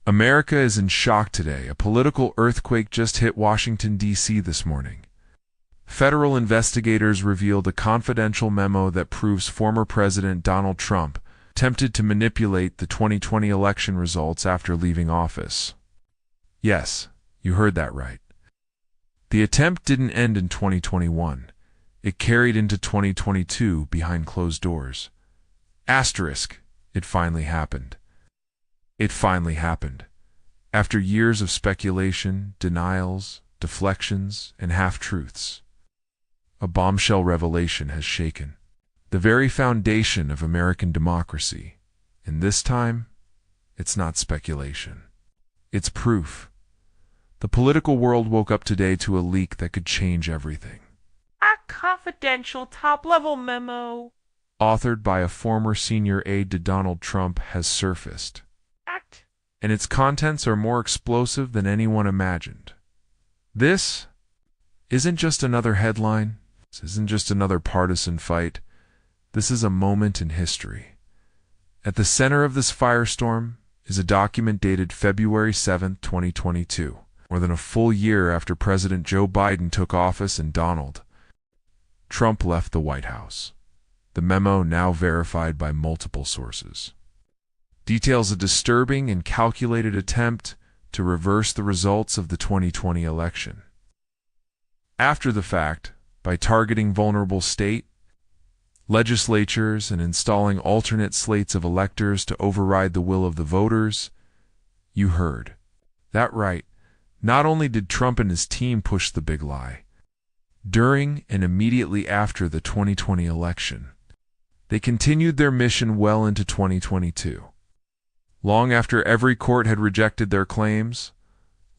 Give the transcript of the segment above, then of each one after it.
America is in shock today. A political earthquake just hit Washington, D.C. this morning. Federal investigators revealed a confidential memo that proves former President Donald Trump attempted to manipulate the 2020 election results after leaving office. Yes, you heard that right. The attempt didn't end in 2021. It carried into 2022 behind closed doors. Asterisk, it finally happened. It finally happened. After years of speculation, denials, deflections, and half-truths, a bombshell revelation has shaken the very foundation of American democracy. And this time, it's not speculation. It's proof. The political world woke up today to a leak that could change everything. A confidential top-level memo, Authored by a former senior aide to Donald Trump, has surfaced. And its contents are more explosive than anyone imagined. This isn't just another headline. This isn't just another partisan fight. This is a moment in history. At the center of this firestorm is a document dated February 7, 2022, more than a full year after President Joe Biden took office and Donald Trump left the White House. The memo, now verified by multiple sources, details a disturbing and calculated attempt to reverse the results of the 2020 election. After the fact, by targeting vulnerable state legislatures and installing alternate slates of electors to override the will of the voters, you heard that right. Not only did Trump and his team push the big lie, during and immediately after the 2020 election, they continued their mission well into 2022. Long after every court had rejected their claims,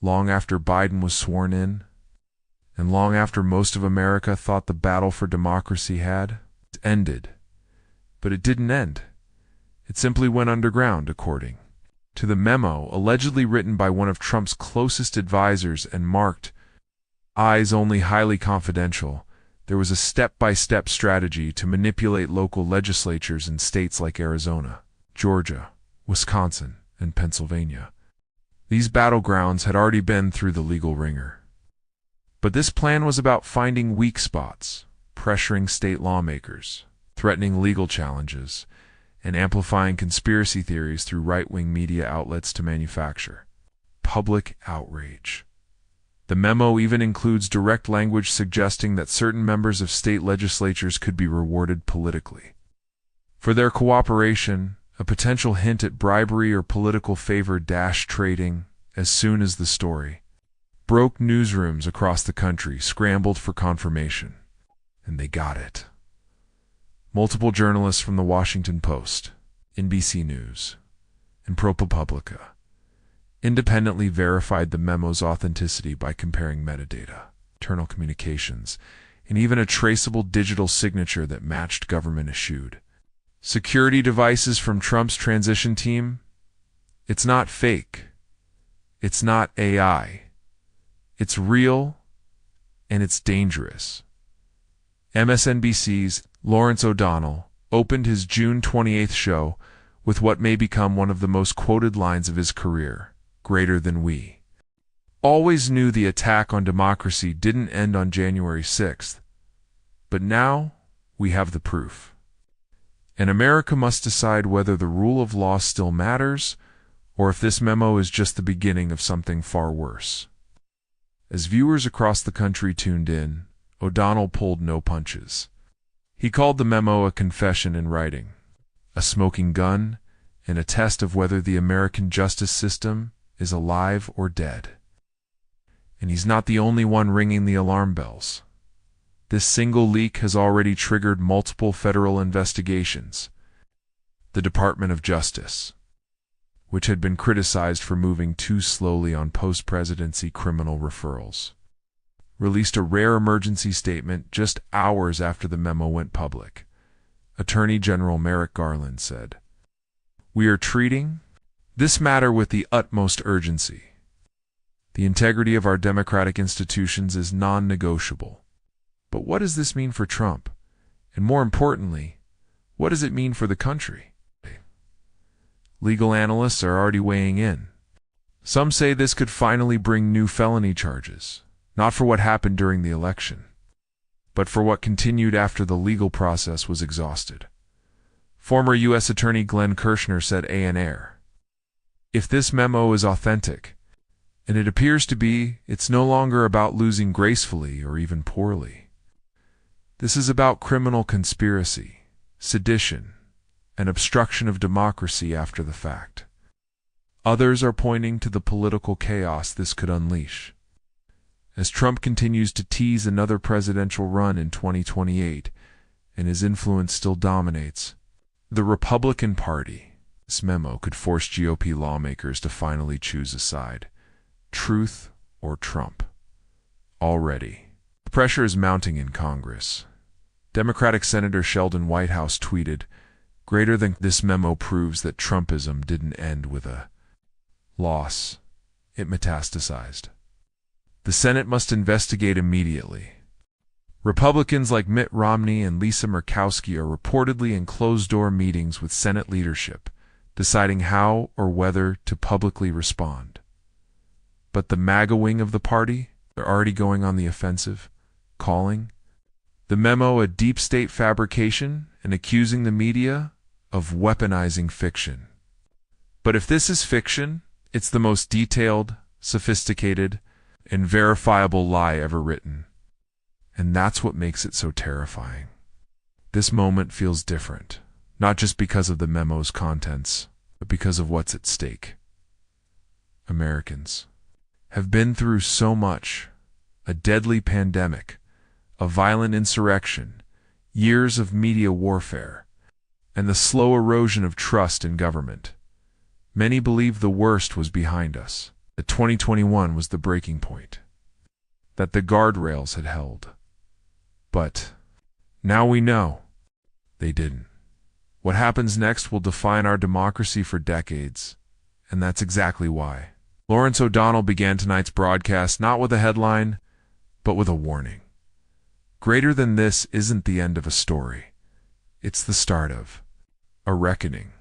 long after Biden was sworn in, and long after most of America thought the battle for democracy had ended. But it didn't end. It simply went underground, according to the memo, allegedly written by one of Trump's closest advisors and marked "Eyes Only Highly Confidential." There was a step-by-step strategy to manipulate local legislatures in states like Arizona, Georgia, Wisconsin, and Pennsylvania. These battlegrounds had already been through the legal ringer. But this plan was about finding weak spots, pressuring state lawmakers, threatening legal challenges, and amplifying conspiracy theories through right-wing media outlets to manufacture public outrage. The memo even includes direct language suggesting that certain members of state legislatures could be rewarded politically for their cooperation, a potential hint at bribery or political favor trading. As soon as the story broke, newsrooms across the country scrambled for confirmation, and they got it. Multiple journalists from the Washington Post, NBC News, and ProPublica independently verified the memo's authenticity by comparing metadata, internal communications, and even a traceable digital signature that matched government-issued security devices from Trump's transition team. It's not fake. It's not AI. It's real, and it's dangerous. MSNBC's Lawrence O'Donnell opened his June 28th show with what may become one of the most quoted lines of his career: "Greater than we always knew the attack on democracy didn't end on January 6th, but now we have the proof. And America must decide whether the rule of law still matters, or if this memo is just the beginning of something far worse." As viewers across the country tuned in, O'Donnell pulled no punches. He called the memo a confession in writing, a smoking gun, and a test of whether the American justice system is alive or dead. And he's not the only one ringing the alarm bells. This single leak has already triggered multiple federal investigations. The Department of Justice, which had been criticized for moving too slowly on post-presidency criminal referrals, released a rare emergency statement just hours after the memo went public. Attorney General Merrick Garland said, "We are treating this matter with the utmost urgency. The integrity of our democratic institutions is non-negotiable." But what does this mean for Trump? And more importantly, what does it mean for the country? Legal analysts are already weighing in. Some say this could finally bring new felony charges, not for what happened during the election, but for what continued after the legal process was exhausted. Former U.S. Attorney Glenn Kirshner said ANR, "If this memo is authentic, and it appears to be, it's no longer about losing gracefully or even poorly. This is about criminal conspiracy, sedition, and obstruction of democracy after the fact." Others are pointing to the political chaos this could unleash. As Trump continues to tease another presidential run in 2028, and his influence still dominates, the Republican Party, this memo could force GOP lawmakers to finally choose a side, truth or Trump. Already, the pressure is mounting in Congress. Democratic Senator Sheldon Whitehouse tweeted, "Greater than this memo proves that Trumpism didn't end with a loss, it metastasized. The Senate must investigate immediately." Republicans like Mitt Romney and Lisa Murkowski are reportedly in closed-door meetings with Senate leadership, deciding how or whether to publicly respond. But the MAGA wing of the party, they're already going on the offensive, calling the memo a deep state fabrication and accusing the media of weaponizing fiction. But if this is fiction, it's the most detailed, sophisticated, and verifiable lie ever written. And that's what makes it so terrifying. This moment feels different, not just because of the memo's contents, but because of what's at stake. Americans have been through so much: a deadly pandemic, a violent insurrection, years of media warfare, and the slow erosion of trust in government. Many believe the worst was behind us, that 2021 was the breaking point, that the guardrails had held. But now we know they didn't. What happens next will define our democracy for decades, and that's exactly why. Lawrence O'Donnell began tonight's broadcast not with a headline, but with a warning. Greater than this isn't the end of a story. It's the start of a reckoning.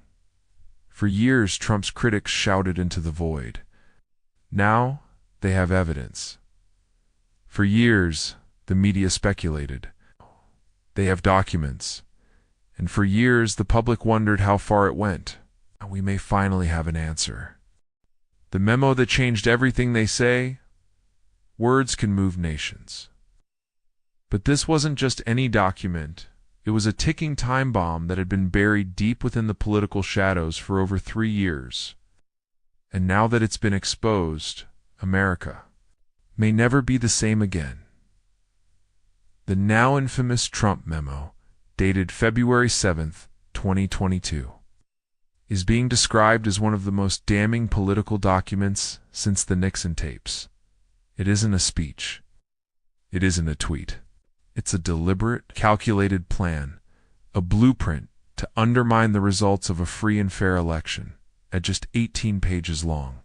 For years, Trump's critics shouted into the void. Now they have evidence. For years, the media speculated. They have documents. And for years, the public wondered how far it went. Now we may finally have an answer. The memo that changed everything, they say. Words can move nations. But this wasn't just any document. It was a ticking time bomb that had been buried deep within the political shadows for over 3 years. And now that it's been exposed, America may never be the same again. The now infamous Trump memo, dated February 7th, 2022, is being described as one of the most damning political documents since the Nixon tapes. It isn't a speech. It isn't a tweet. It's a deliberate, calculated plan, a blueprint to undermine the results of a free and fair election, at just 18 pages long.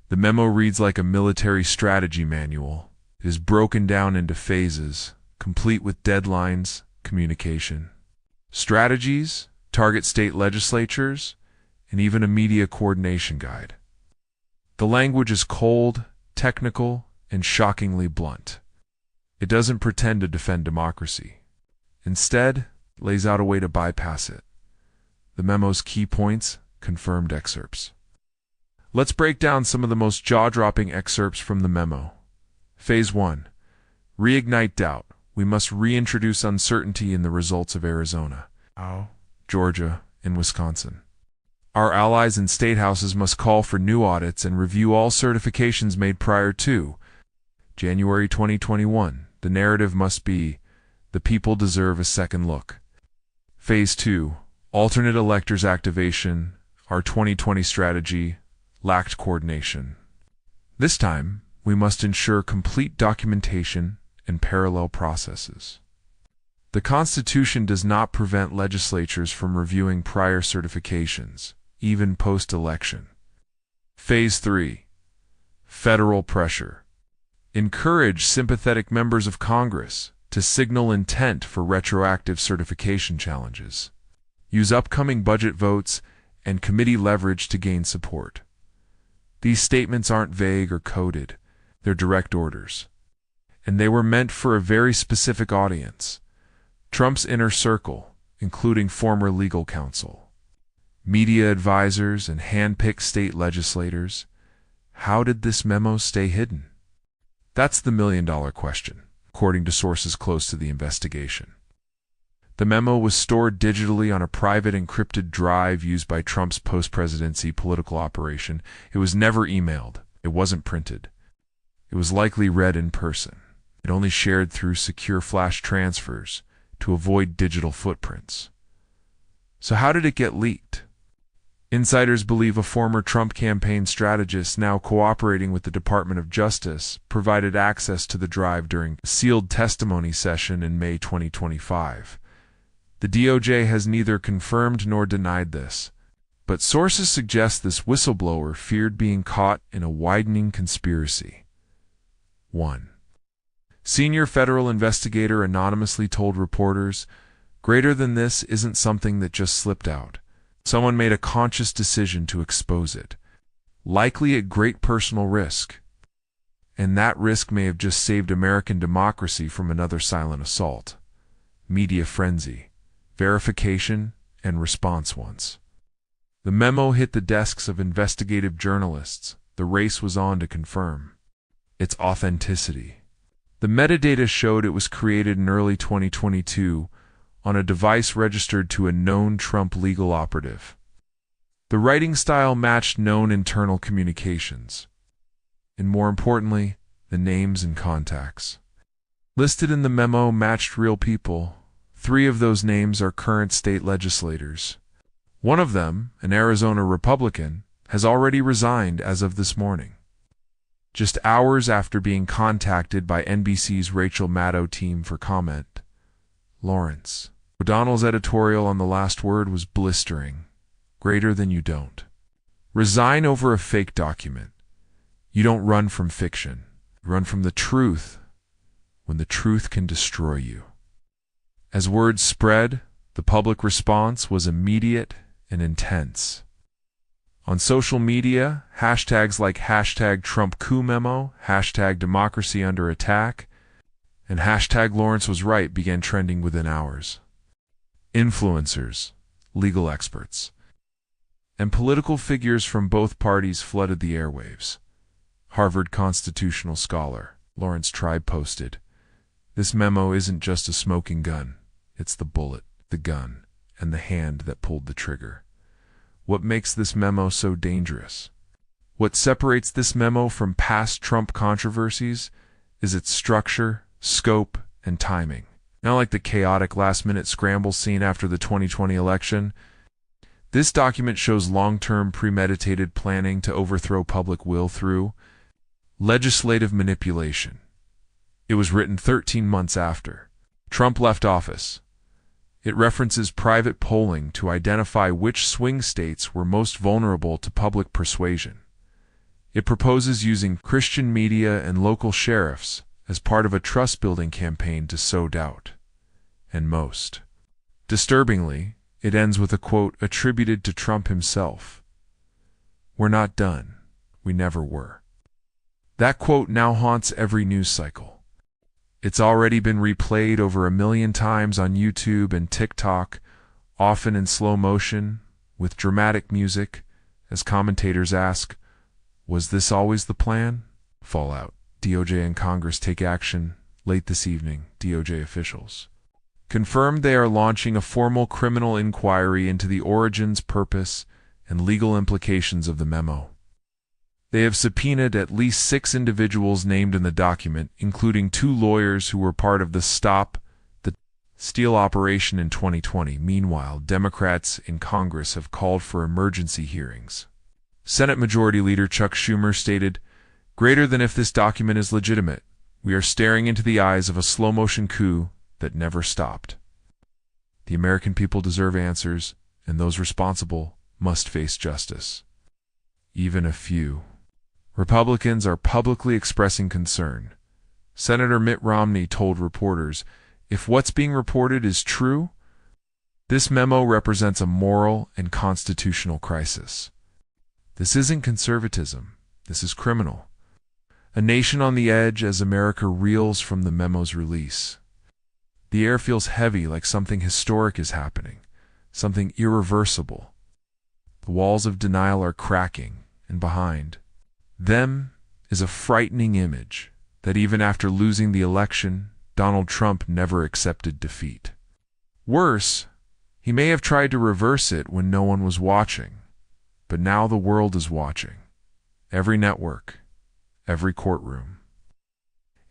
The memo reads like a military strategy manual. It is broken down into phases, complete with deadlines, communication, strategies, target state legislatures, and even a media coordination guide. The language is cold, technical, and shockingly blunt. It doesn't pretend to defend democracy. Instead, it lays out a way to bypass it. The memo's key points, confirmed excerpts. Let's break down some of the most jaw-dropping excerpts from the memo. Phase 1. Reignite doubt. We must reintroduce uncertainty in the results of Arizona, Georgia, and Wisconsin. Our allies and state houses must call for new audits and review all certifications made prior to January 2021. The narrative must be, the people deserve a second look. Phase 2. Alternate electors activation. Our 2020 strategy lacked coordination. This time, we must ensure complete documentation and parallel processes. The Constitution does not prevent legislatures from reviewing prior certifications, even post-election. Phase 3. Federal pressure. Encourage sympathetic members of Congress to signal intent for retroactive certification challenges. Use upcoming budget votes and committee leverage to gain support. These statements aren't vague or coded. They're direct orders. And they were meant for a very specific audience: Trump's inner circle, including former legal counsel, media advisors, and hand-picked state legislators. How did this memo stay hidden? That's the million-dollar question, according to sources close to the investigation. The memo was stored digitally on a private encrypted drive used by Trump's post-presidency political operation. It was never emailed. It wasn't printed. It was likely read in person. It only shared through secure flash transfers to avoid digital footprints. So how did it get leaked? Insiders believe a former Trump campaign strategist, now cooperating with the Department of Justice, provided access to the drive during a sealed testimony session in May 2025. The DOJ has neither confirmed nor denied this, but sources suggest this whistleblower feared being caught in a widening conspiracy. 1. Senior federal investigator anonymously told reporters, "Greater than this isn't something that just slipped out. Someone made a conscious decision to expose it, likely at great personal risk. And that risk may have just saved American democracy from another silent assault. Media frenzy, verification, and response once." The memo hit the desks of investigative journalists. The race was on to confirm its authenticity. The metadata showed it was created in early 2022 on a device registered to a known Trump legal operative. The writing style matched known internal communications. And more importantly, the names and contacts listed in the memo matched real people. 3 of those names are current state legislators. One of them, an Arizona Republican, has already resigned as of this morning, just hours after being contacted by NBC's Rachel Maddow team for comment. Lawrence O'Donnell's editorial on the last word was blistering. Greater than you don't. Resign over a fake document. You don't run from fiction. You run from the truth when the truth can destroy you. As word spread, the public response was immediate and intense. On social media, hashtags like #TrumpCoupMemo, #DemocracyUnderAttack, and #LawrenceWasRight began trending within hours. Influencers, legal experts, and political figures from both parties flooded the airwaves. Harvard constitutional scholar Lawrence Tribe posted, "This memo isn't just a smoking gun. It's the bullet, the gun, and the hand that pulled the trigger. What makes this memo so dangerous? What separates this memo from past Trump controversies is its structure, scope, and timing. Not like the chaotic last-minute scramble seen after the 2020 election. This document shows long-term premeditated planning to overthrow public will through legislative manipulation. It was written 13 months after Trump left office. It references private polling to identify which swing states were most vulnerable to public persuasion. It proposes using Christian media and local sheriffs as part of a trust-building campaign to sow doubt. And most disturbingly, it ends with a quote attributed to Trump himself. "We're not done. We never were." That quote now haunts every news cycle. It's already been replayed over 1 million times on YouTube and TikTok, often in slow motion, with dramatic music, as commentators ask, was this always the plan? Fallout. DOJ and Congress take action. Late this evening, DOJ officials confirmed they are launching a formal criminal inquiry into the origins, purpose, and legal implications of the memo. They have subpoenaed at least 6 individuals named in the document, including 2 lawyers who were part of the Stop the Steal operation in 2020. Meanwhile, Democrats in Congress have called for emergency hearings. Senate Majority Leader Chuck Schumer stated, "Greater than if this document is legitimate, we are staring into the eyes of a slow-motion coup that never stopped. The American people deserve answers, and those responsible must face justice." Even a few Republicans are publicly expressing concern. Senator Mitt Romney told reporters, "If what's being reported is true, this memo represents a moral and constitutional crisis. This isn't conservatism. This is criminal. A nation on the edge as America reels from the memo's release. The air feels heavy, like something historic is happening, something irreversible. The walls of denial are cracking, and behind them is a frightening image that even after losing the election, Donald Trump never accepted defeat. Worse, he may have tried to reverse it when no one was watching, but now the world is watching. Every network, every courtroom,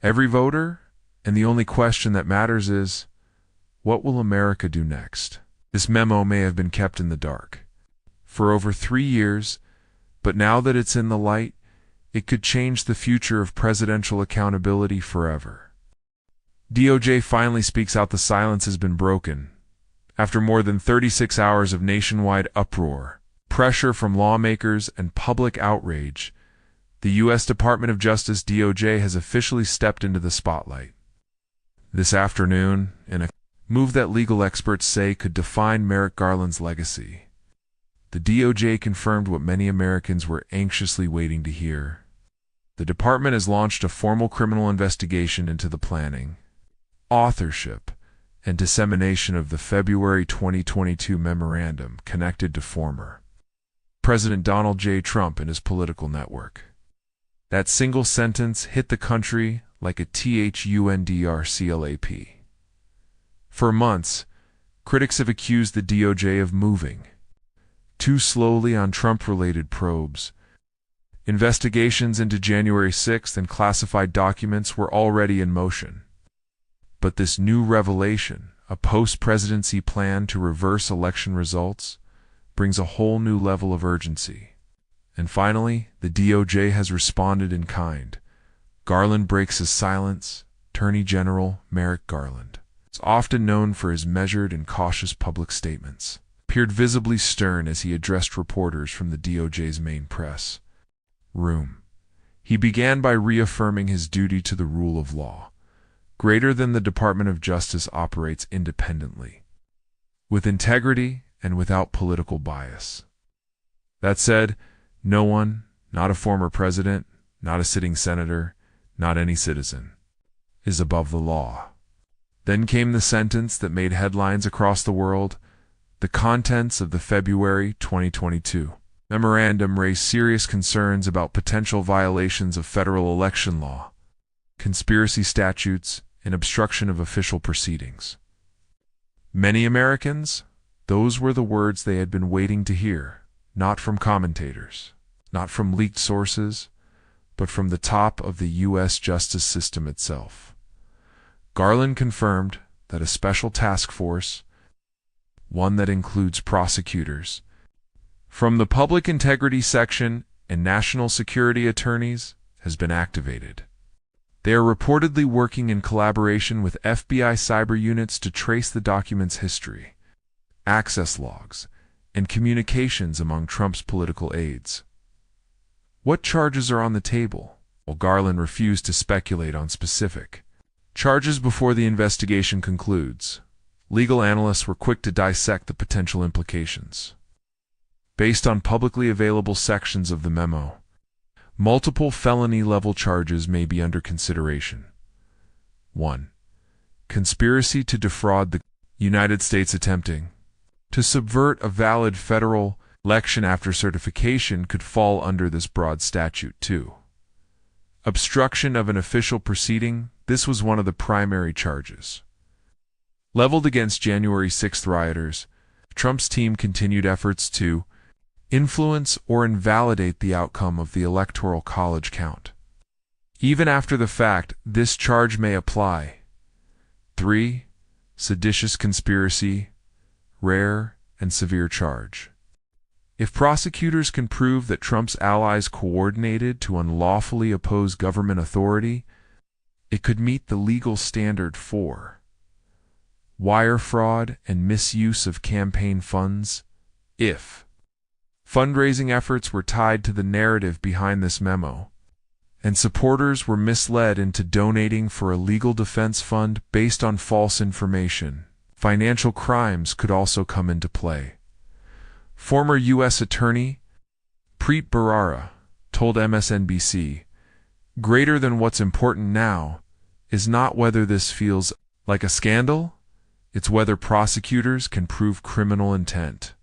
every voter, and the only question that matters is, what will America do next? This memo may have been kept in the dark for over 3 years, but now that it's in the light, it could change the future of presidential accountability forever. DOJ finally speaks out. The silence has been broken. After more than 36 hours of nationwide uproar, pressure from lawmakers, and public outrage, the U.S. Department of Justice DOJ has officially stepped into the spotlight. This afternoon, in a move that legal experts say could define Merrick Garland's legacy, the DOJ confirmed what many Americans were anxiously waiting to hear. The department has launched a formal criminal investigation into the planning, authorship, and dissemination of the February 2022 memorandum connected to former President Donald J. Trump and his political network. That single sentence hit the country like a thundrclap. For months, critics have accused the DOJ of moving too slowly on Trump-related probes. Investigations into January 6th and classified documents were already in motion. But this new revelation, a post-presidency plan to reverse election results, brings a whole new level of urgency. And finally, the DOJ has responded in kind. Garland breaks his silence. Attorney General Merrick Garland is often known for his measured and cautious public statements, appeared visibly stern as he addressed reporters from the DOJ's main press room. He began by reaffirming his duty to the rule of law. Greater than the Department of Justice operates independently, with integrity and without political bias. That said, no one, not a former president, not a sitting senator, not any citizen, is above the law. Then came the sentence that made headlines across the world. The contents of the February 2022 memorandum raised serious concerns about potential violations of federal election law, conspiracy statutes, and obstruction of official proceedings. Many Americans, those were the words they had been waiting to hear, not from commentators, not from leaked sources, but from the top of the U.S. justice system itself. Garland confirmed that a special task force, one that includes prosecutors from the Public Integrity Section and national security attorneys, has been activated. They are reportedly working in collaboration with FBI cyber units to trace the document's history, access logs, and communications among Trump's political aides. What charges are on the table? Well, Garland refused to speculate on specific charges before the investigation concludes. Legal analysts were quick to dissect the potential implications. Based on publicly available sections of the memo, multiple felony-level charges may be under consideration. 1. Conspiracy to defraud the United States. Attempting to subvert a valid federal election after certification could fall under this broad statute. 2. Obstruction of an official proceeding. This was one of the primary charges leveled against January 6th rioters. Trump's team continued efforts to influence or invalidate the outcome of the Electoral College count. Even after the fact, this charge may apply. 3. Seditious conspiracy, rare and severe charge. If prosecutors can prove that Trump's allies coordinated to unlawfully oppose government authority, it could meet the legal standard for wire fraud and misuse of campaign funds if fundraising efforts were tied to the narrative behind this memo, and supporters were misled into donating for a legal defense fund based on false information. Financial crimes could also come into play. Former U.S. Attorney Preet Bharara told told MSNBC, "Greater than what's important now is not whether this feels like a scandal, it's whether prosecutors can prove criminal intent."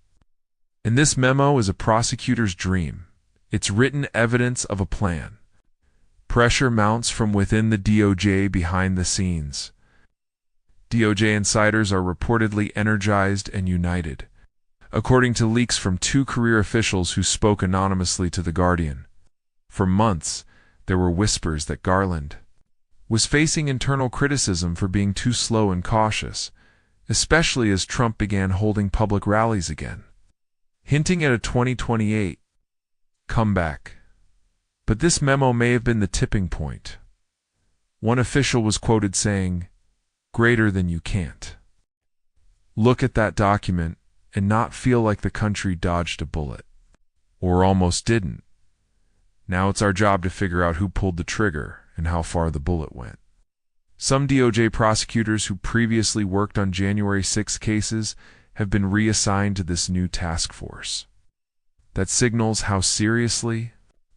And this memo is a prosecutor's dream. It's written evidence of a plan. Pressure mounts from within the DOJ behind the scenes. DOJ insiders are reportedly energized and united, according to leaks from two career officials who spoke anonymously to The Guardian. For months, there were whispers that Garland was facing internal criticism for being too slow and cautious, especially as Trump began holding public rallies again, hinting at a 2028 comeback. But this memo may have been the tipping point. One official was quoted saying, "Greater than you can't." Look at that document and not feel like the country dodged a bullet. Or almost didn't. Now it's our job to figure out who pulled the trigger and how far the bullet went. Some DOJ prosecutors who previously worked on January 6 cases have been reassigned to this new task force. That signals how seriously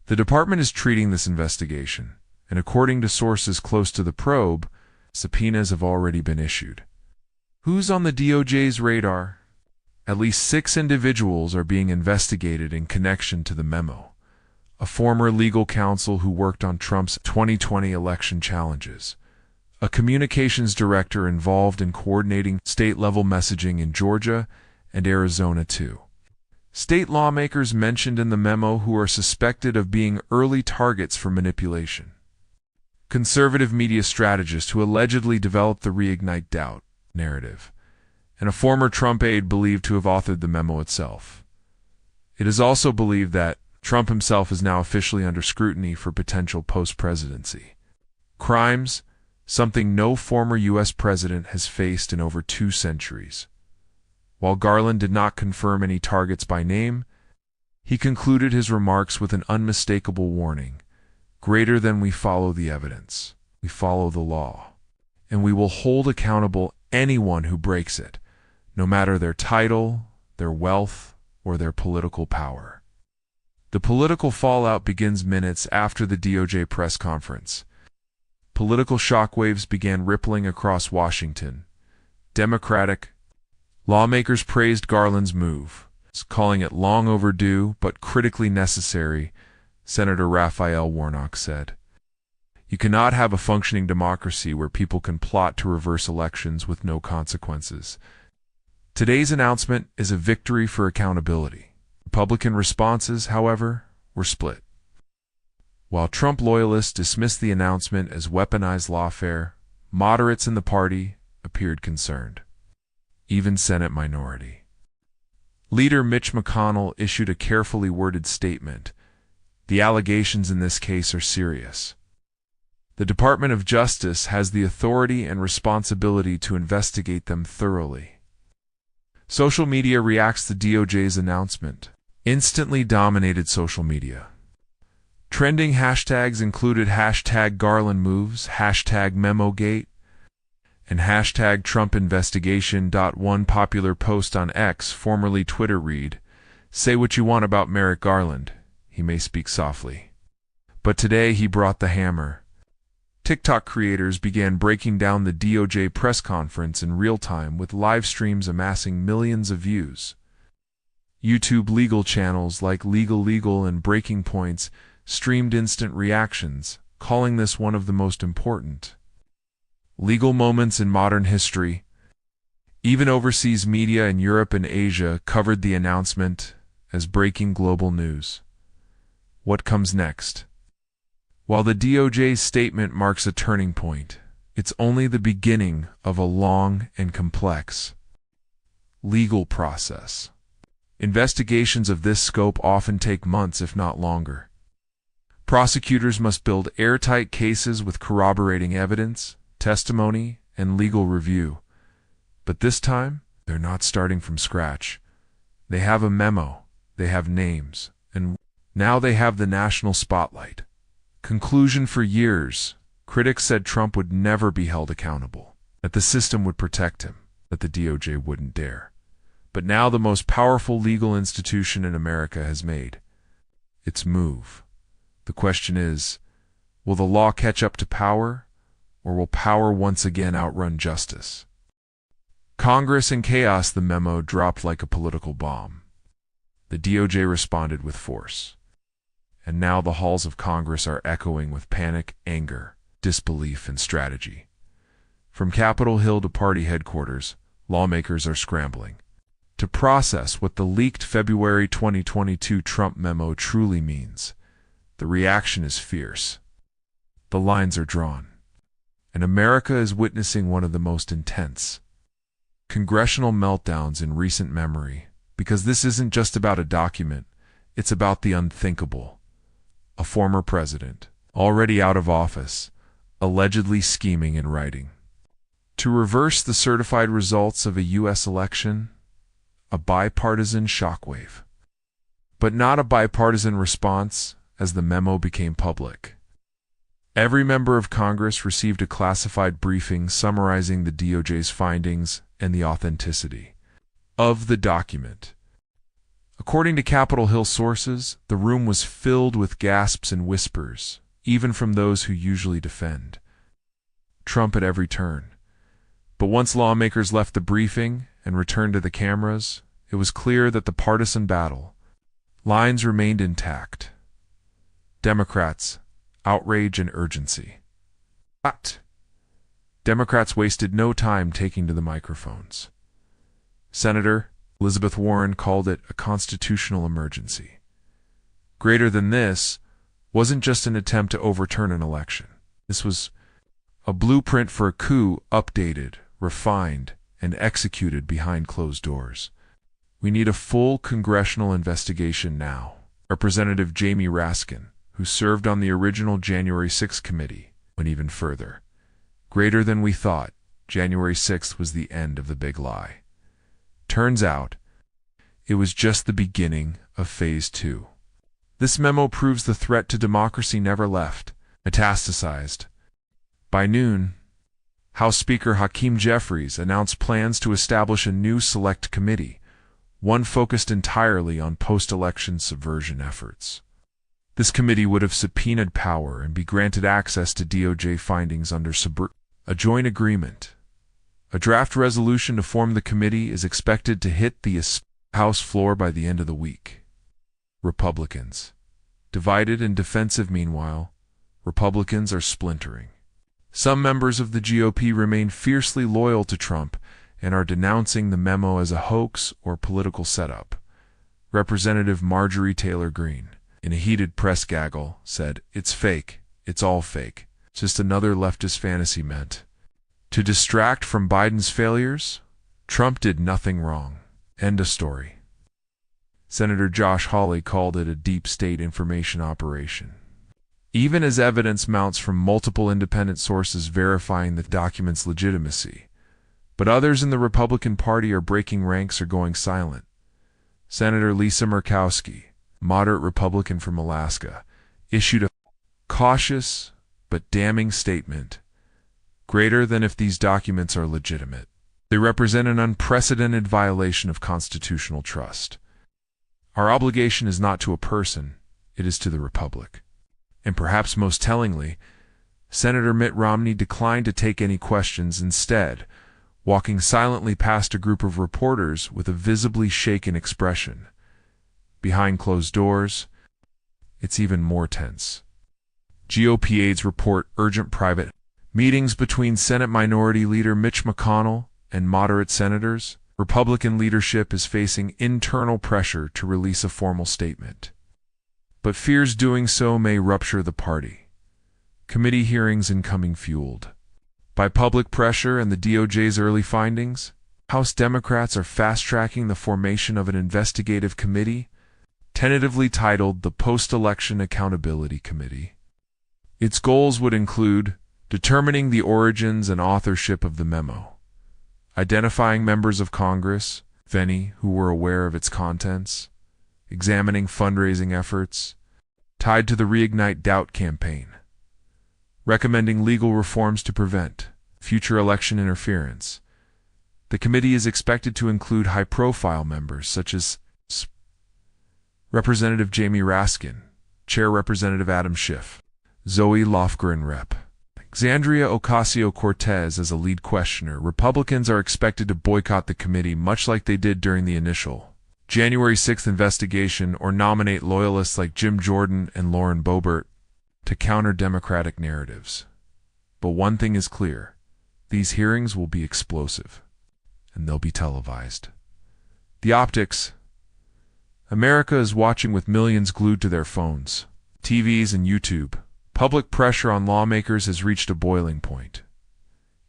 the department is treating this investigation, and according to sources close to the probe, subpoenas have already been issued. Who's on the DOJ's radar? At least 6 individuals are being investigated in connection to the memo. A former legal counsel who worked on Trump's 2020 election challenges. A communications director involved in coordinating state-level messaging in Georgia and Arizona too. State lawmakers mentioned in the memo who are suspected of being early targets for manipulation. Conservative media strategist who allegedly developed the Reignite Doubt narrative, and a former Trump aide believed to have authored the memo itself. It is also believed that Trump himself is now officially under scrutiny for potential post-presidency crimes, something no former U.S. president has faced in over 2 centuries. While Garland did not confirm any targets by name, he concluded his remarks with an unmistakable warning: greater than we follow the evidence, we follow the law, and we will hold accountable anyone who breaks it, no matter their title, their wealth, or their political power. The political fallout begins minutes after the DOJ press conference. Political shockwaves began rippling across Washington. Democratic lawmakers praised Garland's move, calling it long overdue but critically necessary, Senator Raphael Warnock said. You cannot have a functioning democracy where people can plot to reverse elections with no consequences. Today's announcement is a victory for accountability. Republican responses, however, were split. While Trump loyalists dismissed the announcement as weaponized lawfare, moderates in the party appeared concerned. Even Senate minority leader Mitch McConnell issued a carefully worded statement. The allegations in this case are serious. The Department of Justice has the authority and responsibility to investigate them thoroughly. Social media reacts to DOJ's announcement. Instantly dominated social media. Trending hashtags included hashtag Garland moves, hashtag MemoGate, and hashtag Trump investigation. One popular post on X, formerly Twitter, read, "Say what you want about Merrick Garland. He may speak softly, but today he brought the hammer." TikTok creators began breaking down the DOJ press conference in real time, with live streams amassing millions of views. YouTube legal channels like Legal and Breaking Points streamed instant reactions, calling this one of the most important legal moments in modern history. Even overseas media in Europe and Asia covered the announcement as breaking global news. What comes next? While the DOJ's statement marks a turning point, it's only the beginning of a long and complex legal process. Investigations of this scope often take months, if not longer. Prosecutors must build airtight cases with corroborating evidence, testimony, and legal review. But this time, they're not starting from scratch. They have a memo, they have names, and now they have the national spotlight. Conclusion: for years, critics said Trump would never be held accountable, that the system would protect him, that the DOJ wouldn't dare. But now the most powerful legal institution in America has made its move. The question is, will the law catch up to power, or will power once again outrun justice? Congress in chaos. The memo dropped like a political bomb. The DOJ responded with force. And now the halls of Congress are echoing with panic, anger, disbelief, and strategy. From Capitol Hill to party headquarters, lawmakers are scrambling to process what the leaked February 2022 Trump memo truly means. The reaction is fierce. The lines are drawn. And America is witnessing one of the most intense congressional meltdowns in recent memory, because this isn't just about a document, it's about the unthinkable. A former president, already out of office, allegedly scheming and writing to reverse the certified results of a U.S. election, a bipartisan shockwave. But not a bipartisan response as the memo became public. Every member of Congress received a classified briefing summarizing the DOJ's findings and the authenticity of the document. According to Capitol Hill sources, the room was filled with gasps and whispers, even from those who usually defend Trump at every turn. But once lawmakers left the briefing and returned to the cameras, it was clear that the partisan battle lines remained intact. Democrats, outrage and urgency. But Democrats wasted no time taking to the microphones. Senator Elizabeth Warren called it a constitutional emergency. Greater than this wasn't just an attempt to overturn an election. This was a blueprint for a coup, updated, refined, and executed behind closed doors. We need a full congressional investigation now. Representative Jamie Raskin, who served on the original January 6th committee, went even further. Greater than we thought, January 6th was the end of the big lie. Turns out, it was just the beginning of Phase 2. This memo proves the threat to democracy never left, metastasized. By noon, House Speaker Hakeem Jeffries announced plans to establish a new select committee, one focused entirely on post-election subversion efforts. This committee would have subpoenaed power and be granted access to DOJ findings under a joint agreement. A draft resolution to form the committee is expected to hit the House floor by the end of the week. Republicans, divided and defensive. Meanwhile, Republicans are splintering. Some members of the GOP remain fiercely loyal to Trump and are denouncing the memo as a hoax or political setup. Representative Marjorie Taylor Greene, in a heated press gaggle, said, "It's fake. It's all fake. Just another leftist fantasy meant to distract from Biden's failures. Trump did nothing wrong. End of story." Senator Josh Hawley called it a deep state information operation. Even as evidence mounts from multiple independent sources verifying the document's legitimacy. But others in the Republican Party are breaking ranks or going silent. Senator Lisa Murkowski, moderate Republican from Alaska, issued a cautious but damning statement. Greater than if these documents are legitimate. They represent an unprecedented violation of constitutional trust. Our obligation is not to a person, it is to the Republic. And perhaps most tellingly, Senator Mitt Romney declined to take any questions, instead, walking silently past a group of reporters with a visibly shaken expression. Behind closed doors, it's even more tense. GOP aides report urgent private meetings between Senate Minority Leader Mitch McConnell and moderate senators. Republican leadership is facing internal pressure to release a formal statement. But fears doing so may rupture the party. Committee hearings incoming fueled by public pressure and the DOJ's early findings. House Democrats are fast-tracking the formation of an investigative committee, tentatively titled the Post-Election Accountability Committee. Its goals would include determining the origins and authorship of the memo, identifying members of Congress, if any, who were aware of its contents, examining fundraising efforts tied to the Reignite Doubt campaign, recommending legal reforms to prevent future election interference. The committee is expected to include high-profile members such as Representative Jamie Raskin, Chair Representative Adam Schiff. Zoe Lofgren, Rep. Alexandria Ocasio-Cortez as a lead questioner. Republicans are expected to boycott the committee much like they did during the initial January 6th investigation or nominate loyalists like Jim Jordan and Lauren Boebert to counter Democratic narratives. But one thing is clear. These hearings will be explosive, and they'll be televised. The optics. America is watching with millions glued to their phones, TVs, and YouTube. Public pressure on lawmakers has reached a boiling point.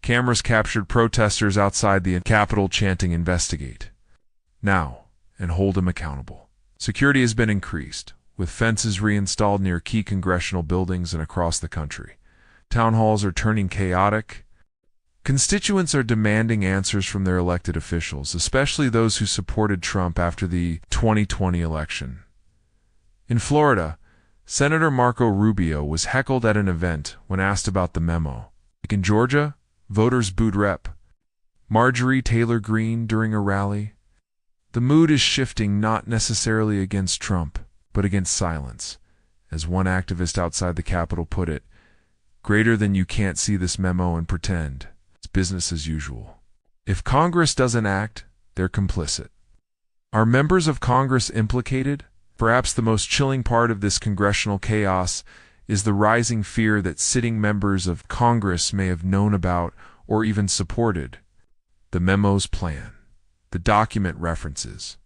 Cameras captured protesters outside the Capitol chanting "Investigate now and hold him accountable." Security has been increased, with fences reinstalled near key congressional buildings and across the country. Town halls are turning chaotic. Constituents are demanding answers from their elected officials, especially those who supported Trump after the 2020 election. In Florida, Senator Marco Rubio was heckled at an event when asked about the memo. In Georgia, voters booed Rep. Marjorie Taylor Greene during a rally. The mood is shifting not necessarily against Trump, but against silence. As one activist outside the Capitol put it, "Greater than you can't see this memo and pretend. It's business as usual." If Congress doesn't act, they're complicit. Are members of Congress implicated? Perhaps the most chilling part of this congressional chaos is the rising fear that sitting members of Congress may have known about or even supported the memo's plan. The document references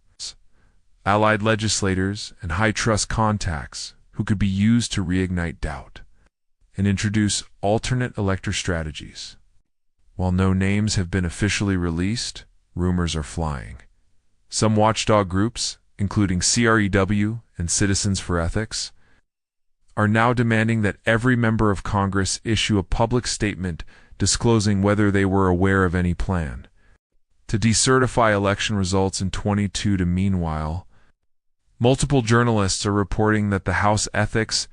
allied legislators and high-trust contacts who could be used to reignite doubt and introduce alternate elector strategies. While no names have been officially released, rumors are flying. Some watchdog groups, including CREW and Citizens for Ethics, are now demanding that every member of Congress issue a public statement disclosing whether they were aware of any plan to decertify election results in 2022. Meanwhile, multiple journalists are reporting that the House Ethics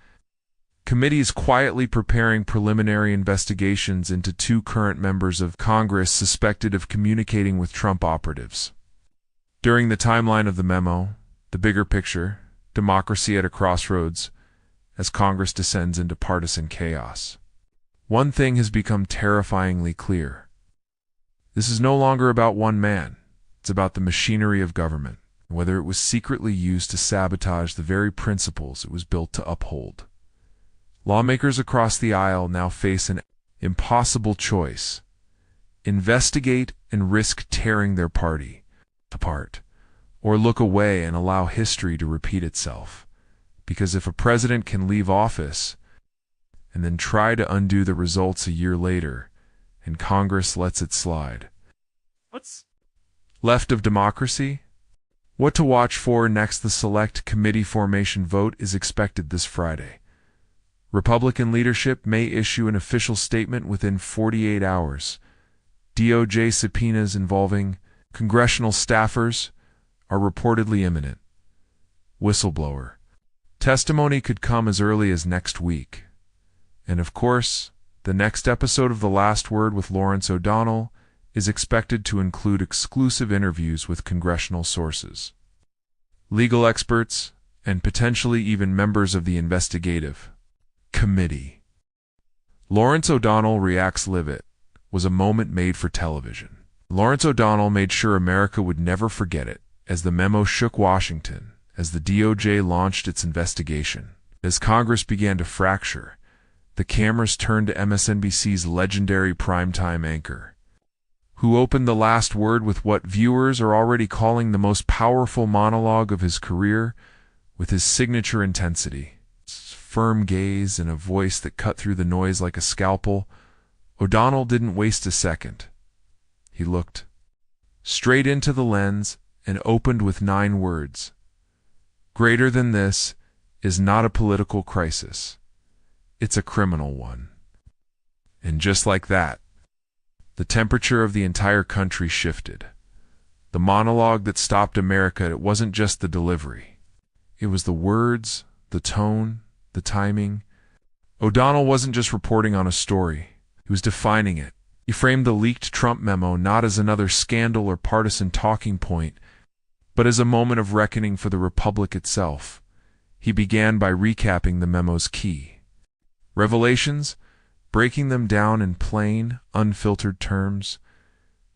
Committee is quietly preparing preliminary investigations into 2 current members of Congress suspected of communicating with Trump operatives. During the timeline of the memo, the bigger picture, democracy at a crossroads, as Congress descends into partisan chaos. One thing has become terrifyingly clear. This is no longer about one man. It's about the machinery of government, whether it was secretly used to sabotage the very principles it was built to uphold. Lawmakers across the aisle now face an impossible choice: investigate and risk tearing their party apart, or look away and allow history to repeat itself. Because if a president can leave office and then try to undo the results a year later, and Congress lets it slide, what's left of democracy? What to watch for next? The Select Committee formation vote is expected this Friday. Republican leadership may issue an official statement within 48 hours. DOJ subpoenas involving congressional staffers are reportedly imminent. Whistleblower testimony could come as early as next week. And of course, the next episode of The Last Word with Lawrence O'Donnell is expected to include exclusive interviews with congressional sources, legal experts, and potentially even members of the investigative committee. Lawrence O'Donnell Reacts Live It was a moment made for television. Lawrence O'Donnell made sure America would never forget it, as the memo shook Washington, as the DOJ launched its investigation. As Congress began to fracture, the cameras turned to MSNBC's legendary primetime anchor, who opened The Last Word with what viewers are already calling the most powerful monologue of his career, with his signature intensity, firm gaze, and a voice that cut through the noise like a scalpel. O'Donnell didn't waste a second. He looked straight into the lens and opened with 9 words. Greater than this is not a political crisis. It's a criminal one. And just like that, the temperature of the entire country shifted. The monologue that stopped America, it wasn't just the delivery. It was the words, the tone, the timing. O'Donnell wasn't just reporting on a story. He was defining it. He framed the leaked Trump memo not as another scandal or partisan talking point, but as a moment of reckoning for the republic itself. He began by recapping the memo's key revelations, breaking them down in plain, unfiltered terms.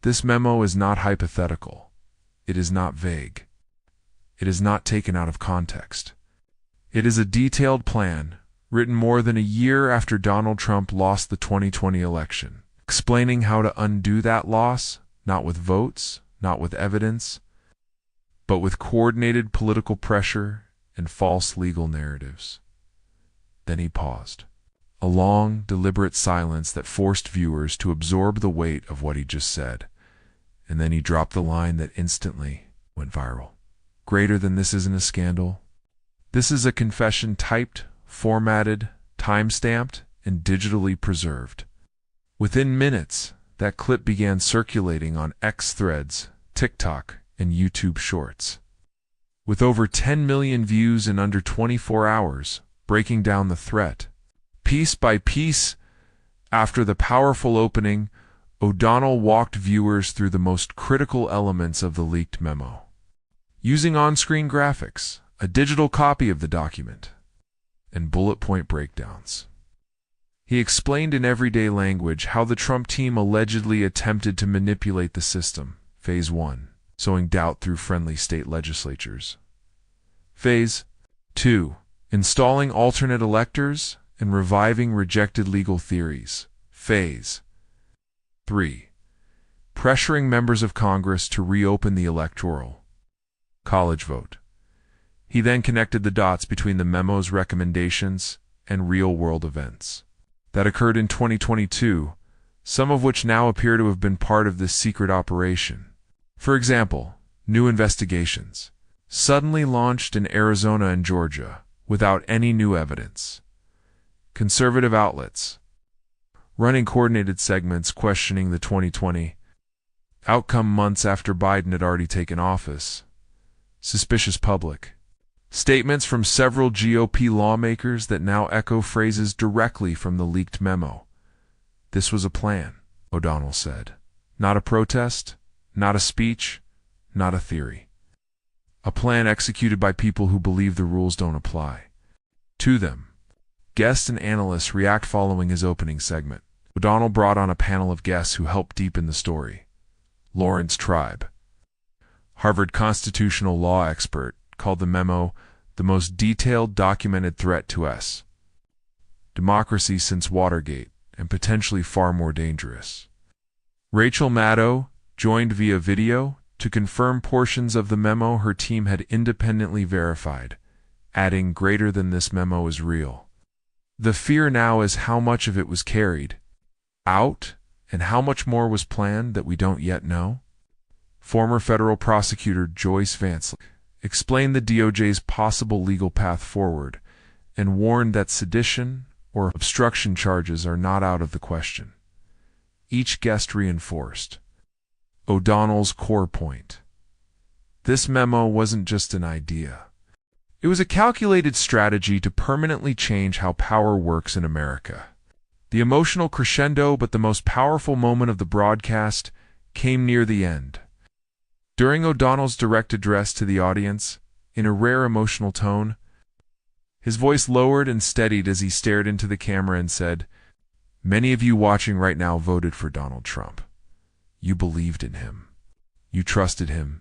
This memo is not hypothetical. It is not vague. It is not taken out of context. It is a detailed plan, written more than a year after Donald Trump lost the 2020 election, explaining how to undo that loss, not with votes, not with evidence, but with coordinated political pressure and false legal narratives. Then he paused. A long, deliberate silence that forced viewers to absorb the weight of what he just said. And then he dropped the line that instantly went viral. Greater than this isn't a scandal. This is a confession typed, formatted, time-stamped, and digitally preserved. Within minutes, that clip began circulating on X threads, TikTok, and YouTube Shorts. With over 10 million views in under 24 hours, breaking down the threat. Piece by piece, after the powerful opening, O'Donnell walked viewers through the most critical elements of the leaked memo. Using on-screen graphics, a digital copy of the document, and bullet point breakdowns. He explained in everyday language how the Trump team allegedly attempted to manipulate the system, Phase 1, sowing doubt through friendly state legislatures. Phase 2, installing alternate electors and reviving rejected legal theories. Phase 3, pressuring members of Congress to reopen the electoral college vote. He then connected the dots between the memo's recommendations and real-world events that occurred in 2022, some of which now appear to have been part of this secret operation. For example, new investigations, suddenly launched in Arizona and Georgia without any new evidence. Conservative outlets, running coordinated segments questioning the 2020 outcome months after Biden had already taken office. Suspicious public. Statements from several GOP lawmakers that now echo phrases directly from the leaked memo. This was a plan, O'Donnell said. Not a protest, not a speech, not a theory. A plan executed by people who believe the rules don't apply to them. Guests and analysts react following his opening segment. O'Donnell brought on a panel of guests who helped deepen the story. Lawrence Tribe, Harvard constitutional law expert, called the memo the most detailed documented threat to us. Democracy since Watergate, and potentially far more dangerous. Rachel Maddow joined via video to confirm portions of the memo her team had independently verified, adding greater than this memo is real. The fear now is how much of it was carried out and how much more was planned that we don't yet know. Former federal prosecutor Joyce Vance explained the DOJ's possible legal path forward and warned that sedition or obstruction charges are not out of the question. Each guest reinforced O'Donnell's core point. This memo wasn't just an idea. It was a calculated strategy to permanently change how power works in America. The emotional crescendo, but the most powerful moment of the broadcast, came near the end. During O'Donnell's direct address to the audience, in a rare emotional tone, his voice lowered and steadied as he stared into the camera and said, "Many of you watching right now voted for Donald Trump. You believed in him. You trusted him.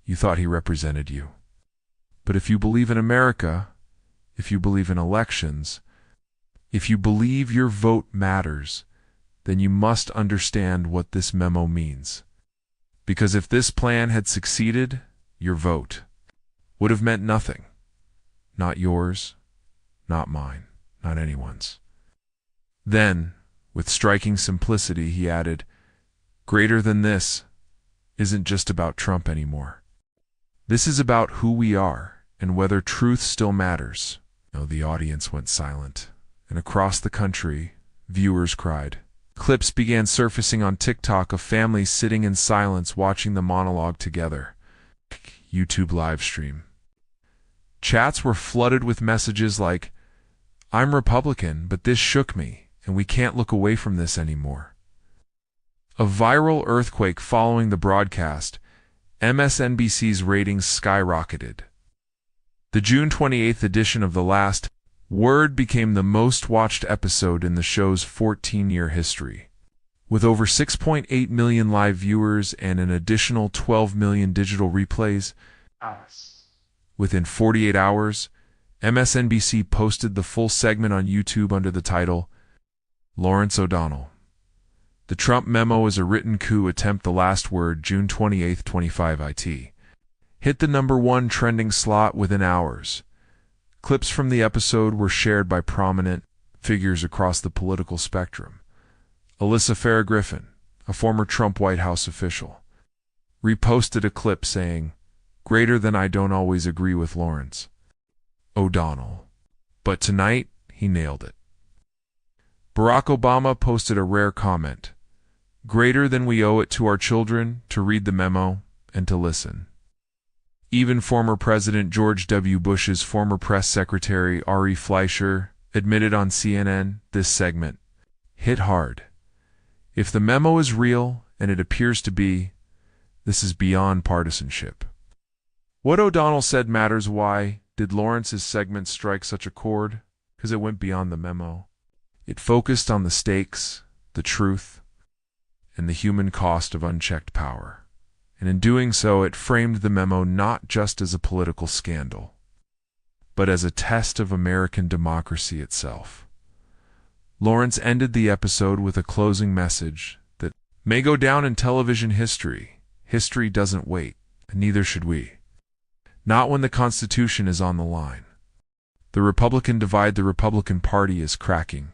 You thought he represented you. But if you believe in America, if you believe in elections, if you believe your vote matters, then you must understand what this memo means. Because if this plan had succeeded, your vote would have meant nothing. Not yours, not mine, not anyone's." Then, with striking simplicity, he added, "Greater than this isn't just about Trump anymore. This is about who we are and whether truth still matters." No, the audience went silent, and across the country, viewers cried. Clips began surfacing on TikTok of families sitting in silence watching the monologue together. YouTube live stream. Chats were flooded with messages like, "I'm Republican, but this shook me, and we can't look away from this anymore." A viral earthquake following the broadcast, MSNBC's ratings skyrocketed. The June 28th edition of The Last Word became the most watched episode in the show's 14-year history. With over 6.8 million live viewers and an additional 12 million digital replays, within 48 hours, MSNBC posted the full segment on YouTube under the title, Lawrence O'Donnell. The Trump memo is a written coup attempt. The Last Word, June 28, 25 IT. Hit the #1 trending slot within hours. Clips from the episode were shared by prominent figures across the political spectrum. Alyssa Farah Griffin, a former Trump White House official, reposted a clip saying, "Greater than I don't always agree with Lawrence O'Donnell, but tonight he nailed it." Barack Obama posted a rare comment, "Greater than we owe it to our children to read the memo and to listen." Even former President George W. Bush's former press secretary Ari Fleischer admitted on CNN this segment hit hard. If the memo is real, and it appears to be, this is beyond partisanship. What O'Donnell said matters. Why did Lawrence's segment strike such a chord? Because it went beyond the memo. It focused on the stakes, the truth, and the human cost of unchecked power. And in doing so, it framed the memo not just as a political scandal, but as a test of American democracy itself. Lawrence ended the episode with a closing message that may go down in television history. History doesn't wait, and neither should we. Not when the Constitution is on the line. The Republican divide, the Republican Party is cracking,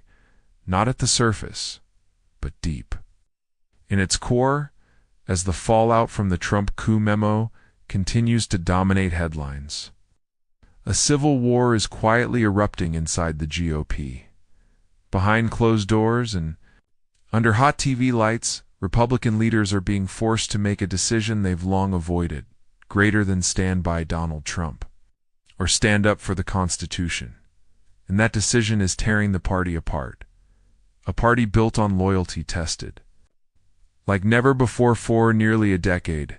not at the surface, but deep. In its core, as the fallout from the Trump coup memo continues to dominate headlines, a civil war is quietly erupting inside the GOP. Behind closed doors and under hot TV lights, Republican leaders are being forced to make a decision they've long avoided, greater than stand by Donald Trump, or stand up for the Constitution. And that decision is tearing the party apart. A party built on loyalty tested. Like never before for nearly a decade,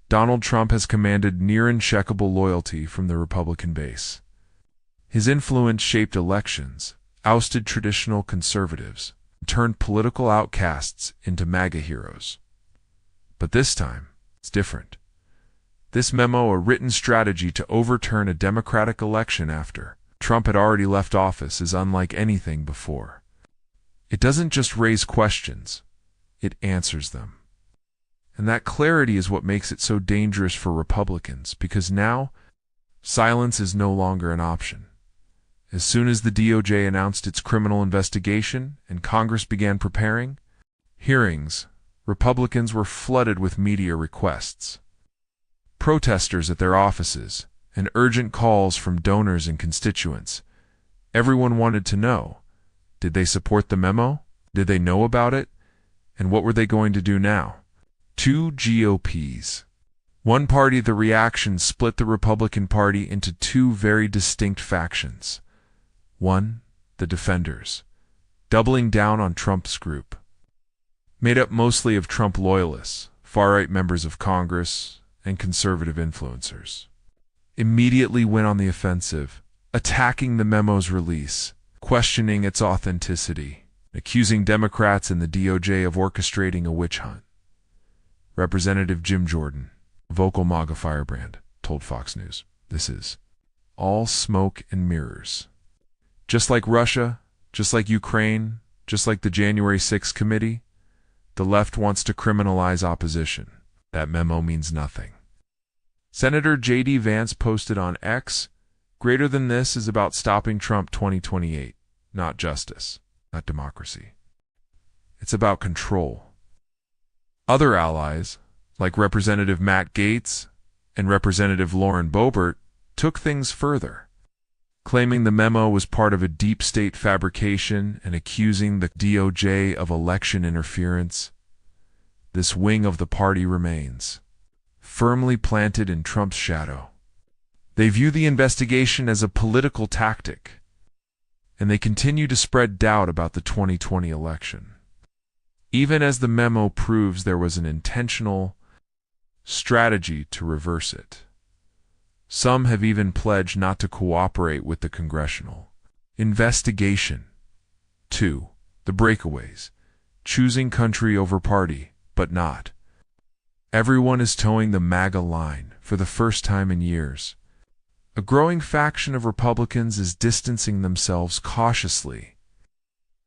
Donald Trump has commanded near uncheckable loyalty from the Republican base. His influence shaped elections, ousted traditional conservatives, and turned political outcasts into MAGA heroes. But this time, it's different. This memo, a written strategy to overturn a Democratic election after Trump had already left office, is unlike anything before. It doesn't just raise questions, it answers them. And that clarity is what makes it so dangerous for Republicans, because now silence is no longer an option. As soon as the DOJ announced its criminal investigation and Congress began preparing hearings, Republicans were flooded with media requests, protesters at their offices, and urgent calls from donors and constituents. Everyone wanted to know, did they support the memo? Did they know about it? And what were they going to do now? Two GOPs. One party, the reaction split the Republican Party into two very distinct factions. One, the defenders, doubling down on Trump's group, made up mostly of Trump loyalists, far-right members of Congress, and conservative influencers. Immediately went on the offensive, attacking the memo's release, questioning its authenticity, accusing Democrats and the DOJ of orchestrating a witch hunt. Representative Jim Jordan, vocal MAGA firebrand, told Fox News, "This is all smoke and mirrors. Just like Russia, just like Ukraine, just like the January 6th committee, the left wants to criminalize opposition. That memo means nothing." Senator J.D. Vance posted on X, "Greater than this is about stopping Trump 2028, not justice, not democracy. It's about control." Other allies, like Representative Matt Gaetz and Representative Lauren Boebert, took things further, claiming the memo was part of a deep state fabrication and accusing the DOJ of election interference. This wing of the party remains firmly planted in Trump's shadow. They view the investigation as a political tactic, and they continue to spread doubt about the 2020 election. Even as the memo proves there was an intentional strategy to reverse it. Some have even pledged not to cooperate with the congressional investigation. 2. The breakaways. Choosing country over party, but not. Everyone is towing the MAGA line for the first time in years. A growing faction of Republicans is distancing themselves cautiously,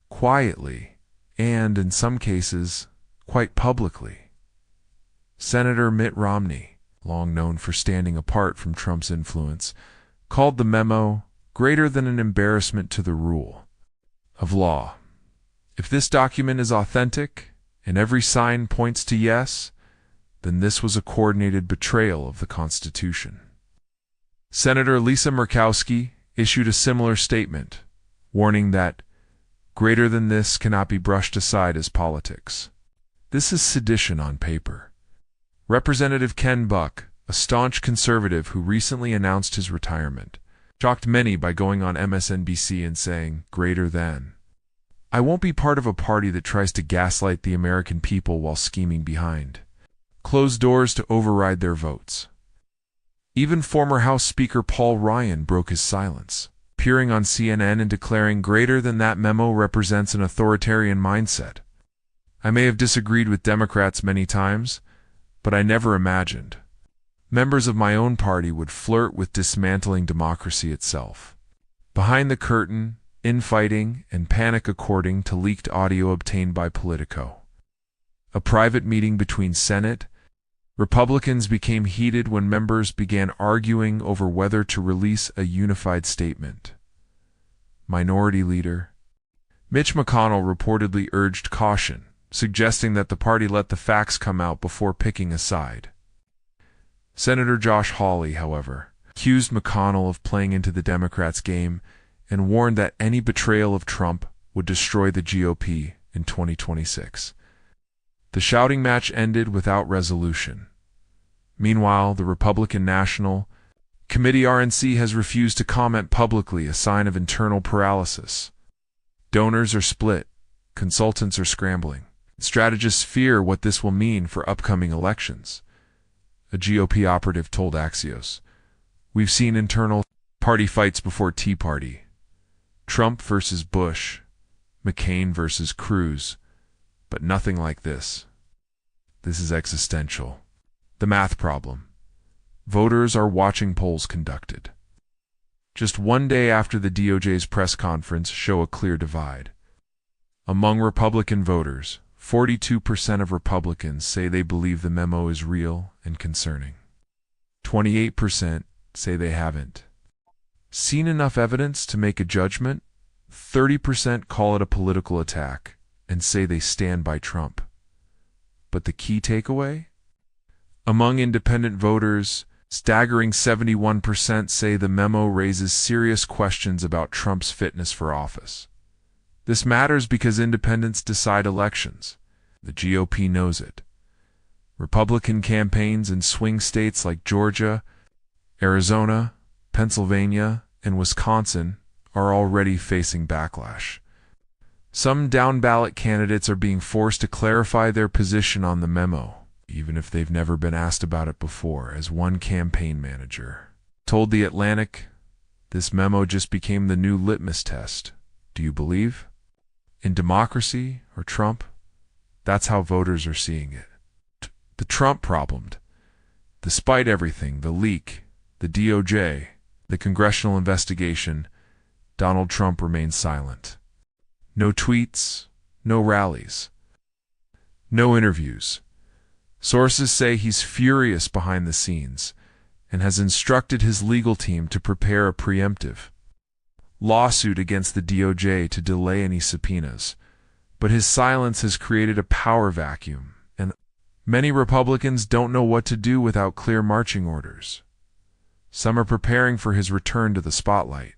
quietly, and, in some cases, quite publicly. Senator Mitt Romney, long known for standing apart from Trump's influence, called the memo greater than an embarrassment to the rule of law. If this document is authentic, and every sign points to yes, then this was a coordinated betrayal of the Constitution. Senator Lisa Murkowski issued a similar statement, warning that greater than this cannot be brushed aside as politics. This is sedition on paper. Representative Ken Buck, a staunch conservative who recently announced his retirement, shocked many by going on MSNBC and saying, "Greater than. I won't be part of a party that tries to gaslight the American people while scheming behind closed doors to override their votes." Even former House Speaker Paul Ryan broke his silence, appearing on CNN and declaring greater than that memo represents an authoritarian mindset. I may have disagreed with Democrats many times, but I never imagined members of my own party would flirt with dismantling democracy itself. Behind the curtain, infighting and panic according to leaked audio obtained by Politico. A private meeting between Senate Republicans became heated when members began arguing over whether to release a unified statement. Minority Leader Mitch McConnell reportedly urged caution, suggesting that the party let the facts come out before picking a side. Senator Josh Hawley, however, accused McConnell of playing into the Democrats' game and warned that any betrayal of Trump would destroy the GOP in 2026. The shouting match ended without resolution. Meanwhile, the Republican National Committee RNC has refused to comment publicly, a sign of internal paralysis. Donors are split, consultants are scrambling. Strategists fear what this will mean for upcoming elections. A GOP operative told Axios, "We've seen internal party fights before Tea Party. Trump versus Bush, McCain versus Cruz, but nothing like this. This is existential." The math problem. Voters are watching polls conducted. Just one day after the DOJ's press conference show a clear divide. Among Republican voters, 42% of Republicans say they believe the memo is real and concerning. 28% say they haven't seen enough evidence to make a judgment. 30% call it a political attack and say they stand by Trump. But the key takeaway? Among independent voters, staggering 71% say the memo raises serious questions about Trump's fitness for office. This matters because independents decide elections. The GOP knows it. Republican campaigns in swing states like Georgia, Arizona, Pennsylvania, and Wisconsin are already facing backlash. Some down-ballot candidates are being forced to clarify their position on the memo, even if they've never been asked about it before, as one campaign manager told The Atlantic, "This memo just became the new litmus test. Do you believe in democracy or Trump?" That's how voters are seeing it. The Trump problem. Despite everything, the leak, the DOJ, the congressional investigation, Donald Trump remains silent. No tweets, no rallies, no interviews. Sources say he's furious behind the scenes and has instructed his legal team to prepare a preemptive lawsuit against the DOJ to delay any subpoenas. But his silence has created a power vacuum, and many Republicans don't know what to do without clear marching orders. Some are preparing for his return to the spotlight.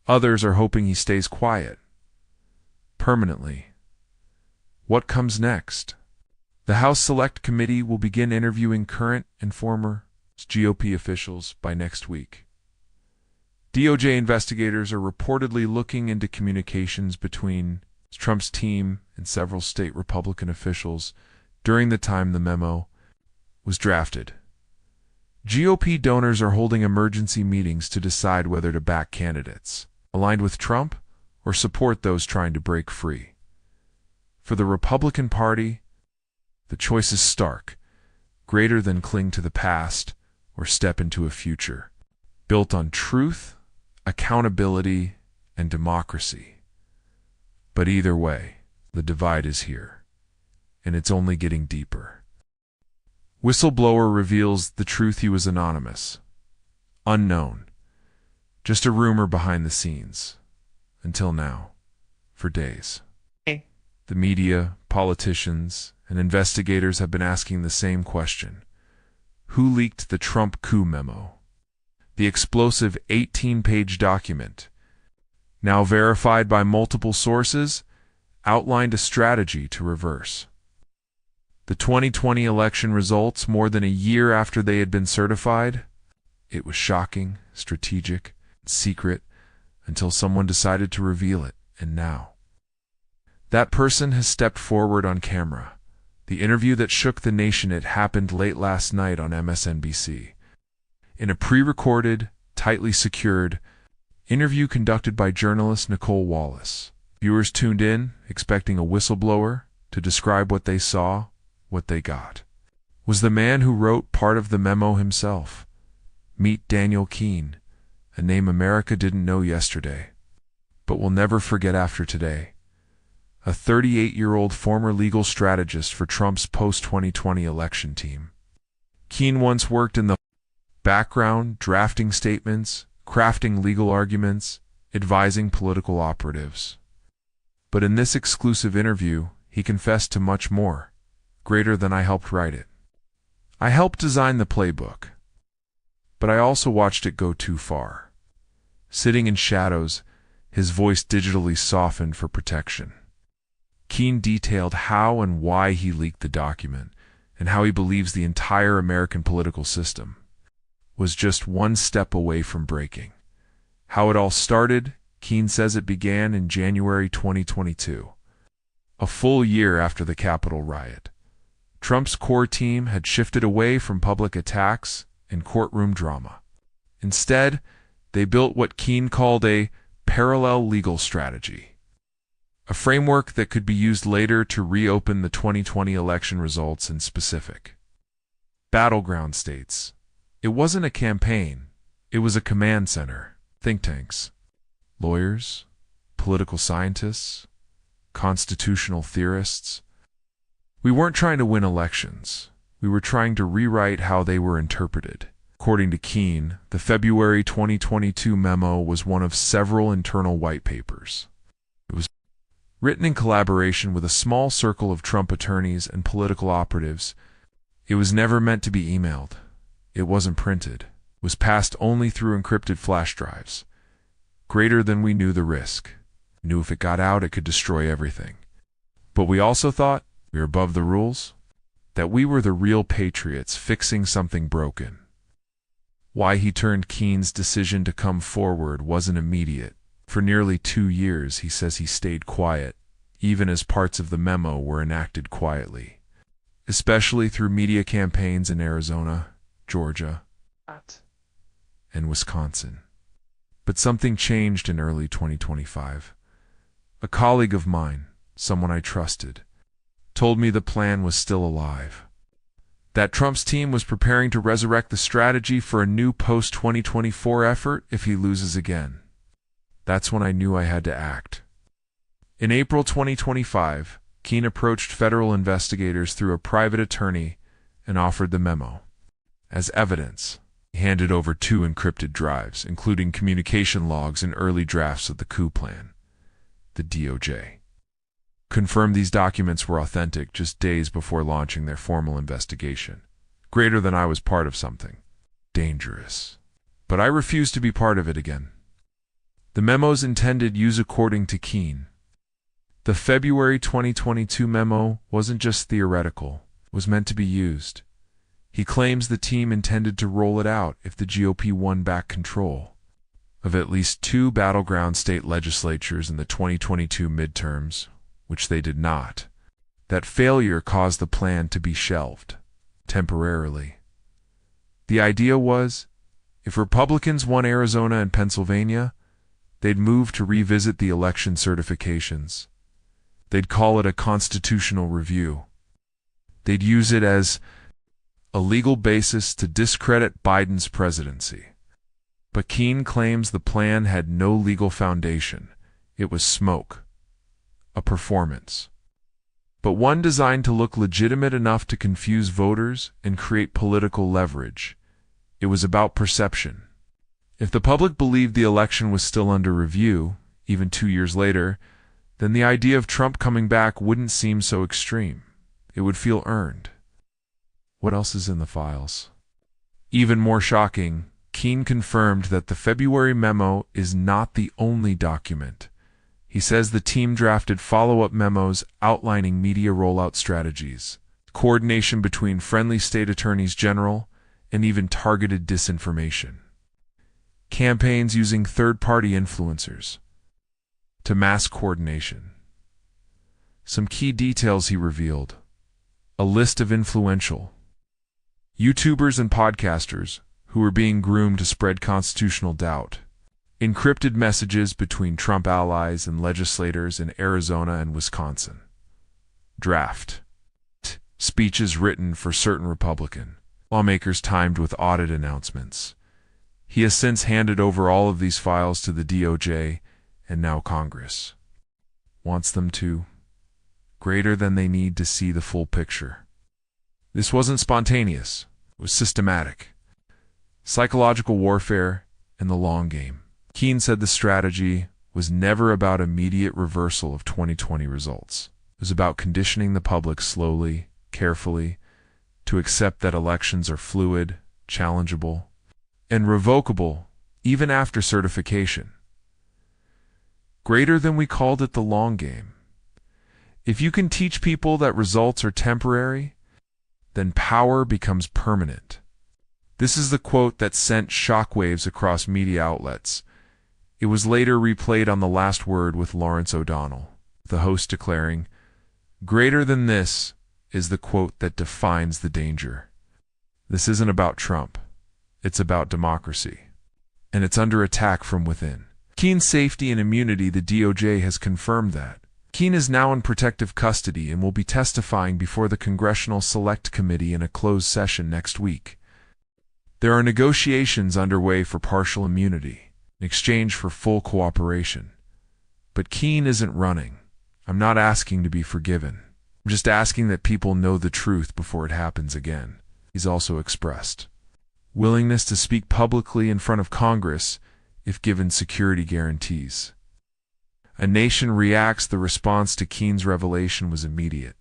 Others are hoping he stays quiet permanently. What comes next? The House Select Committee will begin interviewing current and former GOP officials by next week. DOJ investigators are reportedly looking into communications between Trump's team and several state Republican officials during the time the memo was drafted. GOP donors are holding emergency meetings to decide whether to back candidates aligned with Trump or support those trying to break free. For the Republican Party, the choice is stark: greater than cling to the past or step into a future built on truth, accountability, and democracy. But either way, the divide is here, and it's only getting deeper. Whistleblower reveals the truth: he was anonymous, unknown, just a rumor behind the scenes. Until now, for days. The media, politicians, and investigators have been asking the same question: who leaked the Trump coup memo? The explosive 18-page document, now verified by multiple sources, outlined a strategy to reverse the 2020 election results more than a year after they had been certified. It was shocking, strategic, secret, until someone decided to reveal it, and now that person has stepped forward on camera. The interview that shook the nation, it happened late last night on MSNBC. In a pre-recorded, tightly secured interview conducted by journalist Nicole Wallace. Viewers tuned in, expecting a whistleblower to describe what they saw. What they got was the man who wrote part of the memo himself. Meet Daniel Keene, a name America didn't know yesterday, but will never forget after today. A 38-year-old former legal strategist for Trump's post-2020 election team. Keene once worked in the background, drafting statements, crafting legal arguments, advising political operatives. But in this exclusive interview, he confessed to much more, greater than I helped write it. I helped design the playbook, but I also watched it go too far. Sitting in shadows, his voice digitally softened for protection. Keene detailed how and why he leaked the document, and how he believes the entire American political system was just one step away from breaking. How it all started, Keene says it began in January 2022, a full year after the Capitol riot. Trump's core team had shifted away from public attacks and courtroom drama. Instead, they built what Keene called a parallel legal strategy, a framework that could be used later to reopen the 2020 election results in specific battleground states. It wasn't a campaign, it was a command center. Think tanks, lawyers, political scientists, constitutional theorists. We weren't trying to win elections. We were trying to rewrite how they were interpreted. According to Keene, the February 2022 memo was one of several internal white papers. It was written in collaboration with a small circle of Trump attorneys and political operatives. It was never meant to be emailed. It wasn't printed. It was passed only through encrypted flash drives. Greater than we knew the risk. Knew if it got out, it could destroy everything. But we also thought we were above the rules, that we were the real patriots fixing something broken. Why he turned Keene's decision to come forward wasn't immediate. For nearly 2 years, he says he stayed quiet, even as parts of the memo were enacted quietly, especially through media campaigns in Arizona, Georgia, and Wisconsin. But something changed in early 2025. A colleague of mine, someone I trusted, told me the plan was still alive. That Trump's team was preparing to resurrect the strategy for a new post-2024 effort if he loses again. That's when I knew I had to act. In April 2025, Keene approached federal investigators through a private attorney and offered the memo. As evidence, he handed over 2 encrypted drives, including communication logs and early drafts of the coup plan. The DOJ confirmed these documents were authentic just days before launching their formal investigation. Greater than I was part of something dangerous. But I refused to be part of it again. The memo's intended use according to Keene. The February 2022 memo wasn't just theoretical, it was meant to be used. He claims the team intended to roll it out if the GOP won back control of at least 2 battleground state legislatures in the 2022 midterms, which they did not. That failure caused the plan to be shelved, temporarily. The idea was, if Republicans won Arizona and Pennsylvania, they'd move to revisit the election certifications. They'd call it a constitutional review. They'd use it as a legal basis to discredit Biden's presidency. But Keene claims the plan had no legal foundation. It was smoke, a performance. But one designed to look legitimate enough to confuse voters and create political leverage. It was about perception. If the public believed the election was still under review, even 2 years later, then the idea of Trump coming back wouldn't seem so extreme. It would feel earned. What else is in the files? Even more shocking, Keene confirmed that the February memo is not the only document. He says the team drafted follow-up memos outlining media rollout strategies, coordination between friendly state attorneys general, and even targeted disinformation. Campaigns using third-party influencers to mass coordination. Some key details he revealed. A list of influential YouTubers and podcasters who were being groomed to spread constitutional doubt. Encrypted messages between Trump allies and legislators in Arizona and Wisconsin. Draft. Speeches written for certain Republican lawmakers timed with audit announcements. He has since handed over all of these files to the DOJ and now Congress. Wants them to greater than they need to see the full picture. This wasn't spontaneous. It was systematic. Psychological warfare and the long game. Keene said the strategy was never about immediate reversal of 2020 results. It was about conditioning the public slowly, carefully, to accept that elections are fluid, challengeable, and revocable even after certification. Greater than we called it the long game. If you can teach people that results are temporary, then power becomes permanent. This is the quote that sent shockwaves across media outlets. It was later replayed on The Last Word with Lawrence O'Donnell, the host declaring, "Greater than this is the quote that defines the danger. This isn't about Trump. It's about democracy. And it's under attack from within." Keene's safety and immunity, the DOJ has confirmed that. Keene is now in protective custody and will be testifying before the Congressional Select Committee in a closed session next week. There are negotiations underway for partial immunity in exchange for full cooperation. But Keene isn't running. I'm not asking to be forgiven. I'm just asking that people know the truth before it happens again. He's also expressed willingness to speak publicly in front of Congress if given security guarantees. A Nation reacts. The response to Keene's revelation was immediate.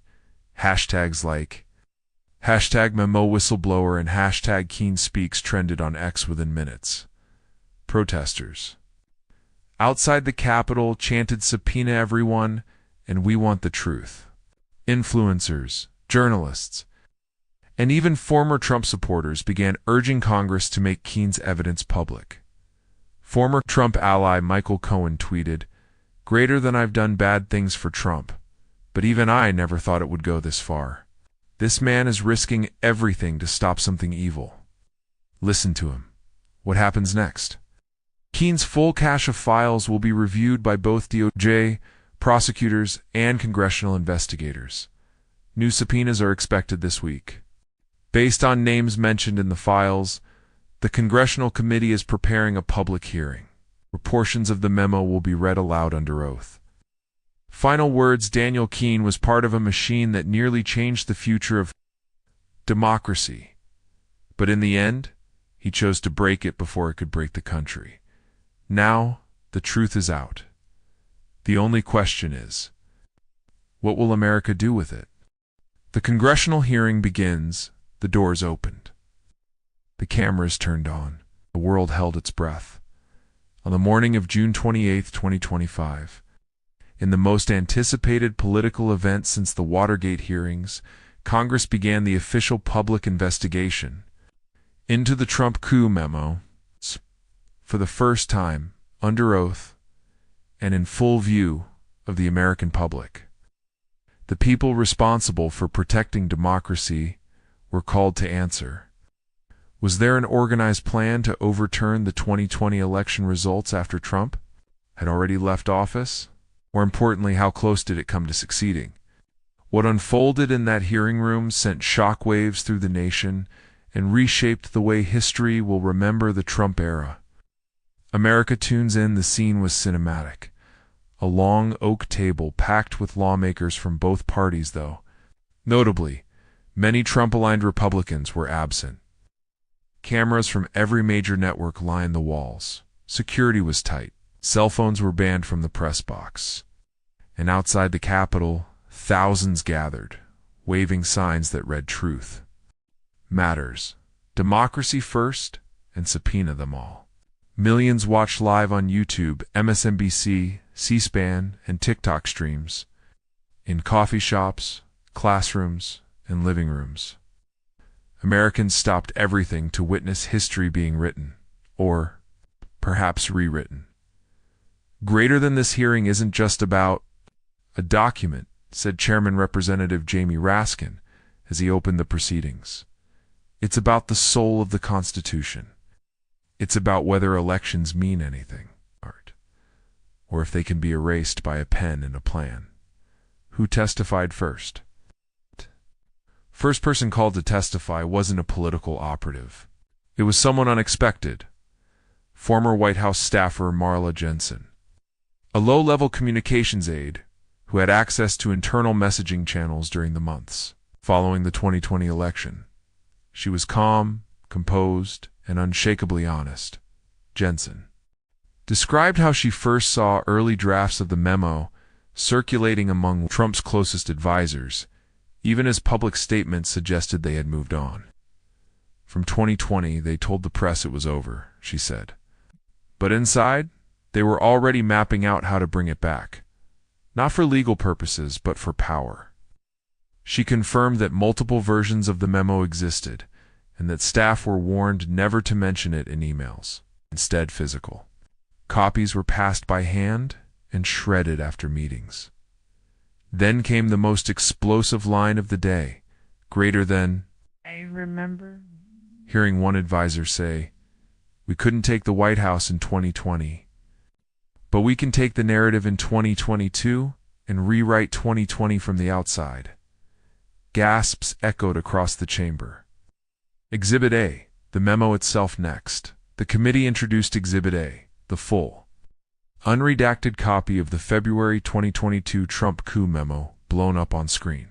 Hashtags like #MemoWhistleblower and #KeeneSpeaks trended on X within minutes. Protesters outside the Capitol chanted "Subpoena everyone," and "We want the truth." Influencers, journalists, and even former Trump supporters began urging Congress to make Keene's evidence public. Former Trump ally Michael Cohen tweeted, "Greater than I've done bad things for Trump, but even I never thought it would go this far. This man is risking everything to stop something evil. Listen to him. What happens next?" Keene's full cache of files will be reviewed by both DOJ, prosecutors, and congressional investigators. New subpoenas are expected this week. Based on names mentioned in the files, the Congressional Committee is preparing a public hearing, where portions of the memo will be read aloud under oath. Final words: Daniel Keene was part of a machine that nearly changed the future of democracy. But in the end, he chose to break it before it could break the country. Now, the truth is out. The only question is, what will America do with it? The congressional hearing begins, the doors opened. The cameras turned on. The world held its breath. On the morning of June 28, 2025, in the most anticipated political event since the Watergate hearings, Congress began the official public investigation into the Trump coup memo. For the first time, under oath, and in full view of the American public. The people responsible for protecting democracy were called to answer. Was there an organized plan to overturn the 2020 election results after Trump had already left office? Or importantly, how close did it come to succeeding? What unfolded in that hearing room sent shockwaves through the nation and reshaped the way history will remember the Trump era. America tunes in. The scene was cinematic. A long oak table packed with lawmakers from both parties, though. Notably, many Trump-aligned Republicans were absent. Cameras from every major network lined the walls. Security was tight. Cell phones were banned from the press box. And outside the Capitol, thousands gathered, waving signs that read truth matters, democracy first, and subpoena them all. Millions watched live on YouTube, MSNBC, C-SPAN, and TikTok streams, in coffee shops, classrooms, and living rooms. Americans stopped everything to witness history being written, or perhaps rewritten. Greater than this hearing isn't just about a document, said Chairman Representative Jamie Raskin as he opened the proceedings. It's about the soul of the Constitution. It's about whether elections mean anything, or if they can be erased by a pen and a plan. Who testified first? First person called to testify wasn't a political operative. It was someone unexpected. Former White House staffer Marla Jensen, a low-level communications aide who had access to internal messaging channels during the months following the 2020 election. She was calm, composed, and unshakably honest. Jensen described how she first saw early drafts of the memo circulating among Trump's closest advisors, even as public statements suggested they had moved on. From 2020, they told the press it was over, she said. But inside, they were already mapping out how to bring it back. Not for legal purposes, but for power. She confirmed that multiple versions of the memo existed, and that staff were warned never to mention it in emails, instead physical. Copies were passed by hand and shredded after meetings. Then came the most explosive line of the day, greater than, I remember hearing one advisor say, "We couldn't take the White House in 2020, but we can take the narrative in 2022 and rewrite 2020 from the outside." Gasps echoed across the chamber. Exhibit A, the memo itself next. The committee introduced Exhibit A, the full, unredacted copy of the February 2022 Trump coup memo blown up on screen.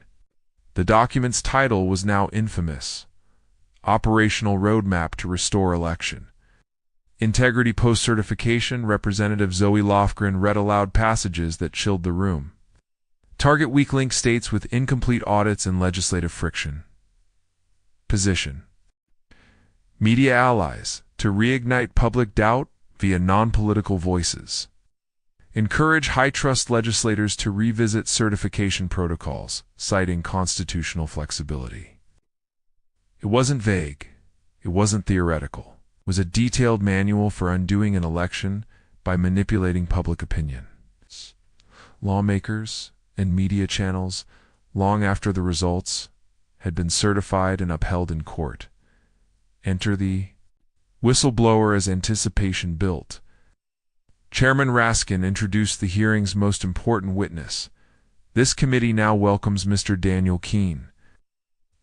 The document's title was now infamous: Operational Roadmap to Restore Election. Integrity Post-Certification. Representative Zoe Lofgren read aloud passages that chilled the room. Target weak link states with incomplete audits and legislative friction. Position: Media allies to reignite public doubt via non-political voices. Encourage high-trust legislators to revisit certification protocols, citing constitutional flexibility. It wasn't vague. It wasn't theoretical. It was a detailed manual for undoing an election by manipulating public opinion. Lawmakers and media channels, long after the results had been certified and upheld in court. Enter the whistleblower as anticipation built. Chairman Raskin introduced the hearing's most important witness. This committee now welcomes Mr. Daniel Keene.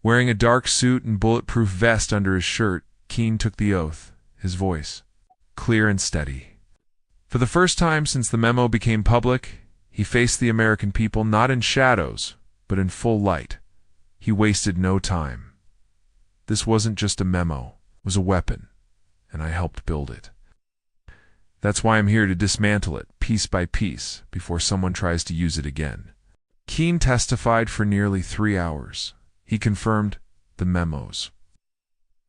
Wearing a dark suit and bulletproof vest under his shirt, Keene took the oath, his voice clear and steady. For the first time since the memo became public, he faced the American people not in shadows, but in full light. He wasted no time. This wasn't just a memo, it was a weapon, and I helped build it. That's why I'm here to dismantle it, piece by piece, before someone tries to use it again. Keene testified for nearly 3 hours. He confirmed the memo's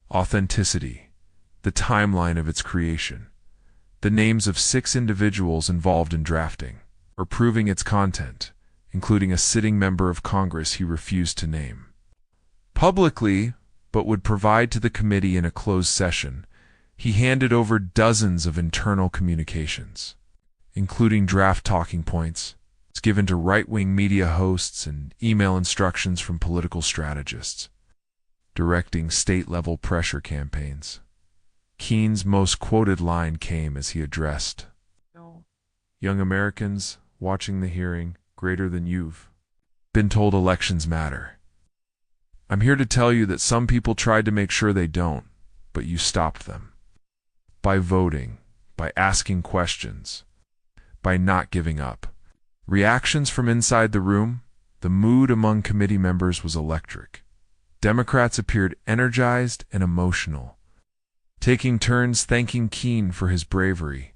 authenticity, the timeline of its creation, the names of 6 individuals involved in drafting, or proving its content, including a sitting member of Congress he refused to name. Publicly, but would provide to the committee in a closed session, he handed over dozens of internal communications, including draft talking points, given to right-wing media hosts and email instructions from political strategists. directing state-level pressure campaigns. Keene's most quoted line came as he addressed young Americans watching the hearing greater than you've been told elections matter. I'm here to tell you that some people tried to make sure they don't, but you stopped them. By voting, by asking questions, by not giving up. Reactions from inside the room, the mood among committee members was electric. Democrats appeared energized and emotional, taking turns thanking Keene for his bravery.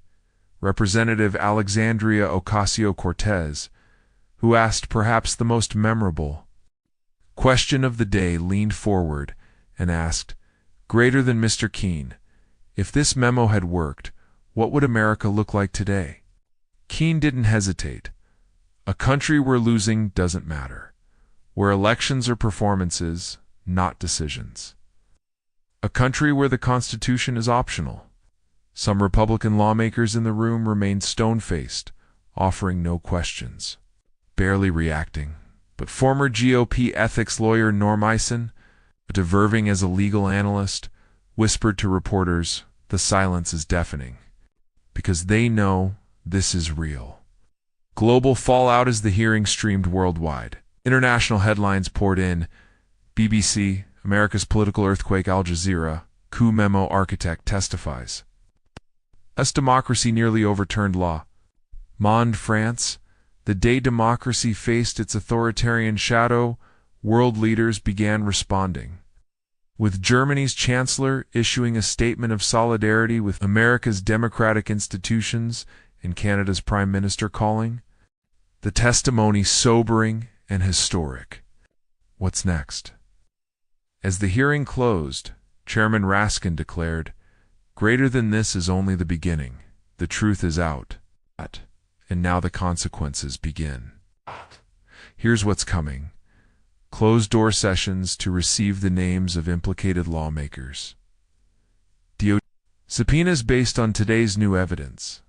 Representative Alexandria Ocasio-Cortez, who asked perhaps the most memorable question of the day, leaned forward and asked, "Greater than Mr. Keene, if this memo had worked, what would America look like today?" Keene didn't hesitate. A country where losing doesn't matter, where elections are performances, not decisions. A country where the Constitution is optional. Some Republican lawmakers in the room remained stone-faced, offering no questions, barely reacting. But former GOP ethics lawyer Norm Eisen, diverving as a legal analyst, whispered to reporters, "The silence is deafening," because they know this is real. Global fallout as the hearing streamed worldwide. International headlines poured in. BBC, America's political earthquake. Al Jazeera, coup memo architect testifies. As democracy nearly overturned law. Monde, France, the day democracy faced its authoritarian shadow, world leaders began responding. With Germany's chancellor issuing a statement of solidarity with America's democratic institutions and Canada's prime minister calling the testimony sobering and historic. What's next? As the hearing closed, Chairman Raskin declared, "Greater than this is only the beginning. The truth is out. And now the consequences begin. Here's what's coming. Closed-door sessions to receive the names of implicated lawmakers. Subpoenas based on today's new evidence.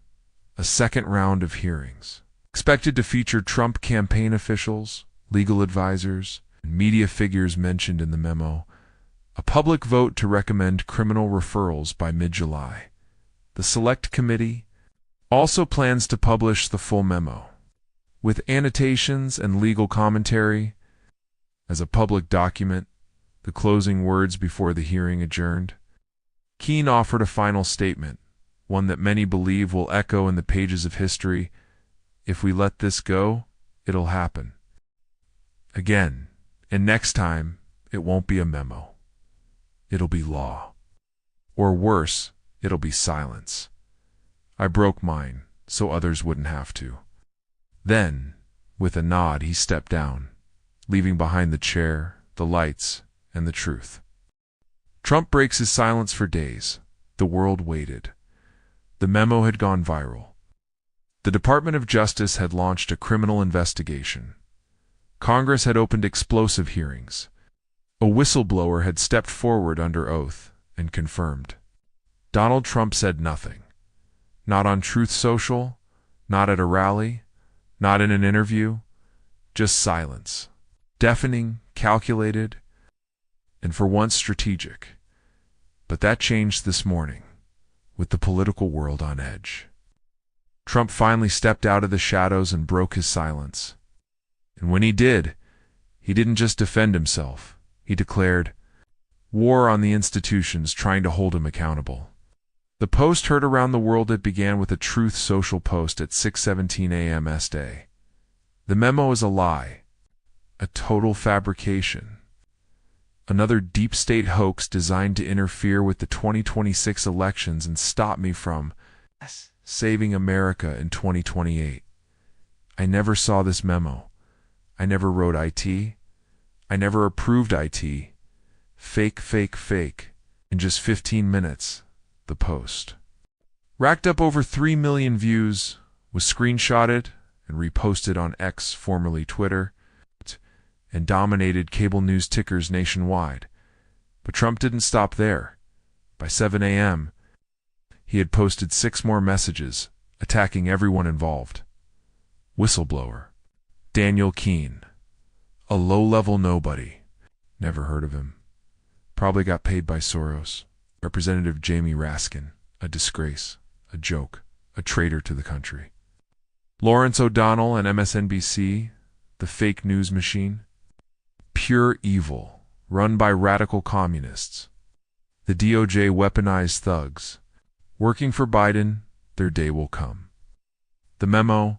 A second round of hearings. Expected to feature Trump campaign officials, legal advisors, and media figures mentioned in the memo. A public vote to recommend criminal referrals by mid-July. The Select Committee also plans to publish the full memo, with annotations and legal commentary, as a public document, the closing words before the hearing adjourned. Keene offered a final statement, one that many believe will echo in the pages of history. If we let this go, it'll happen. Again, and next time, it won't be a memo. It'll be law. Or worse, it'll be silence. I broke mine, so others wouldn't have to. Then, with a nod, he stepped down, leaving behind the chair, the lights, and the truth. Trump breaks his silence for days. The world waited. The memo had gone viral. The Department of Justice had launched a criminal investigation. Congress had opened explosive hearings. A whistleblower had stepped forward under oath and confirmed. Donald Trump said nothing. Not on Truth Social, not at a rally, not in an interview, just silence. Deafening, calculated, and for once strategic. But that changed this morning, with the political world on edge. Trump finally stepped out of the shadows and broke his silence. And when he did, he didn't just defend himself. He declared war on the institutions trying to hold him accountable. The post heard around the world. It began with a Truth Social post at 6:17 a.m. Day. The memo is a lie, a total fabrication, another deep state hoax designed to interfere with the 2026 elections and stop me from saving America in 2028. I never saw this memo. I never wrote IT. I never approved IT. Fake, fake, fake. In just 15 minutes, the post racked up over 3 million views, was screenshotted and reposted on X, formerly Twitter, and dominated cable news tickers nationwide. But Trump didn't stop there. By 7 a.m., he had posted 6 more messages, attacking everyone involved. Whistleblower. Daniel Keene. A low-level nobody. Never heard of him. Probably got paid by Soros. Representative Jamie Raskin, a disgrace, a joke, a traitor to the country. Lawrence O'Donnell and MSNBC, the fake news machine. Pure evil, run by radical communists. The DOJ weaponized thugs. Working for Biden, their day will come. The memo,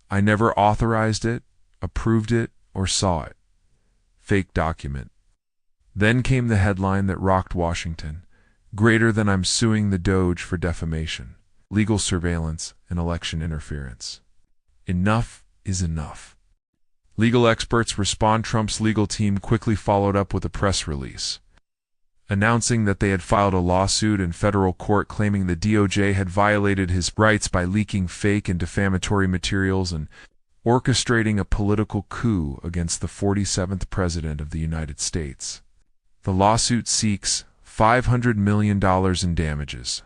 I never authorized it, approved it, or saw it. Fake document. Then came the headline that rocked Washington. Greater than I'm suing the Doge for defamation, legal surveillance, and election interference. Enough is enough. Legal experts respond. Trump's legal team quickly followed up with a press release, announcing that they had filed a lawsuit in federal court claiming the DOJ had violated his rights by leaking fake and defamatory materials and orchestrating a political coup against the 47th President of the United States. The lawsuit seeks $500 million in damages,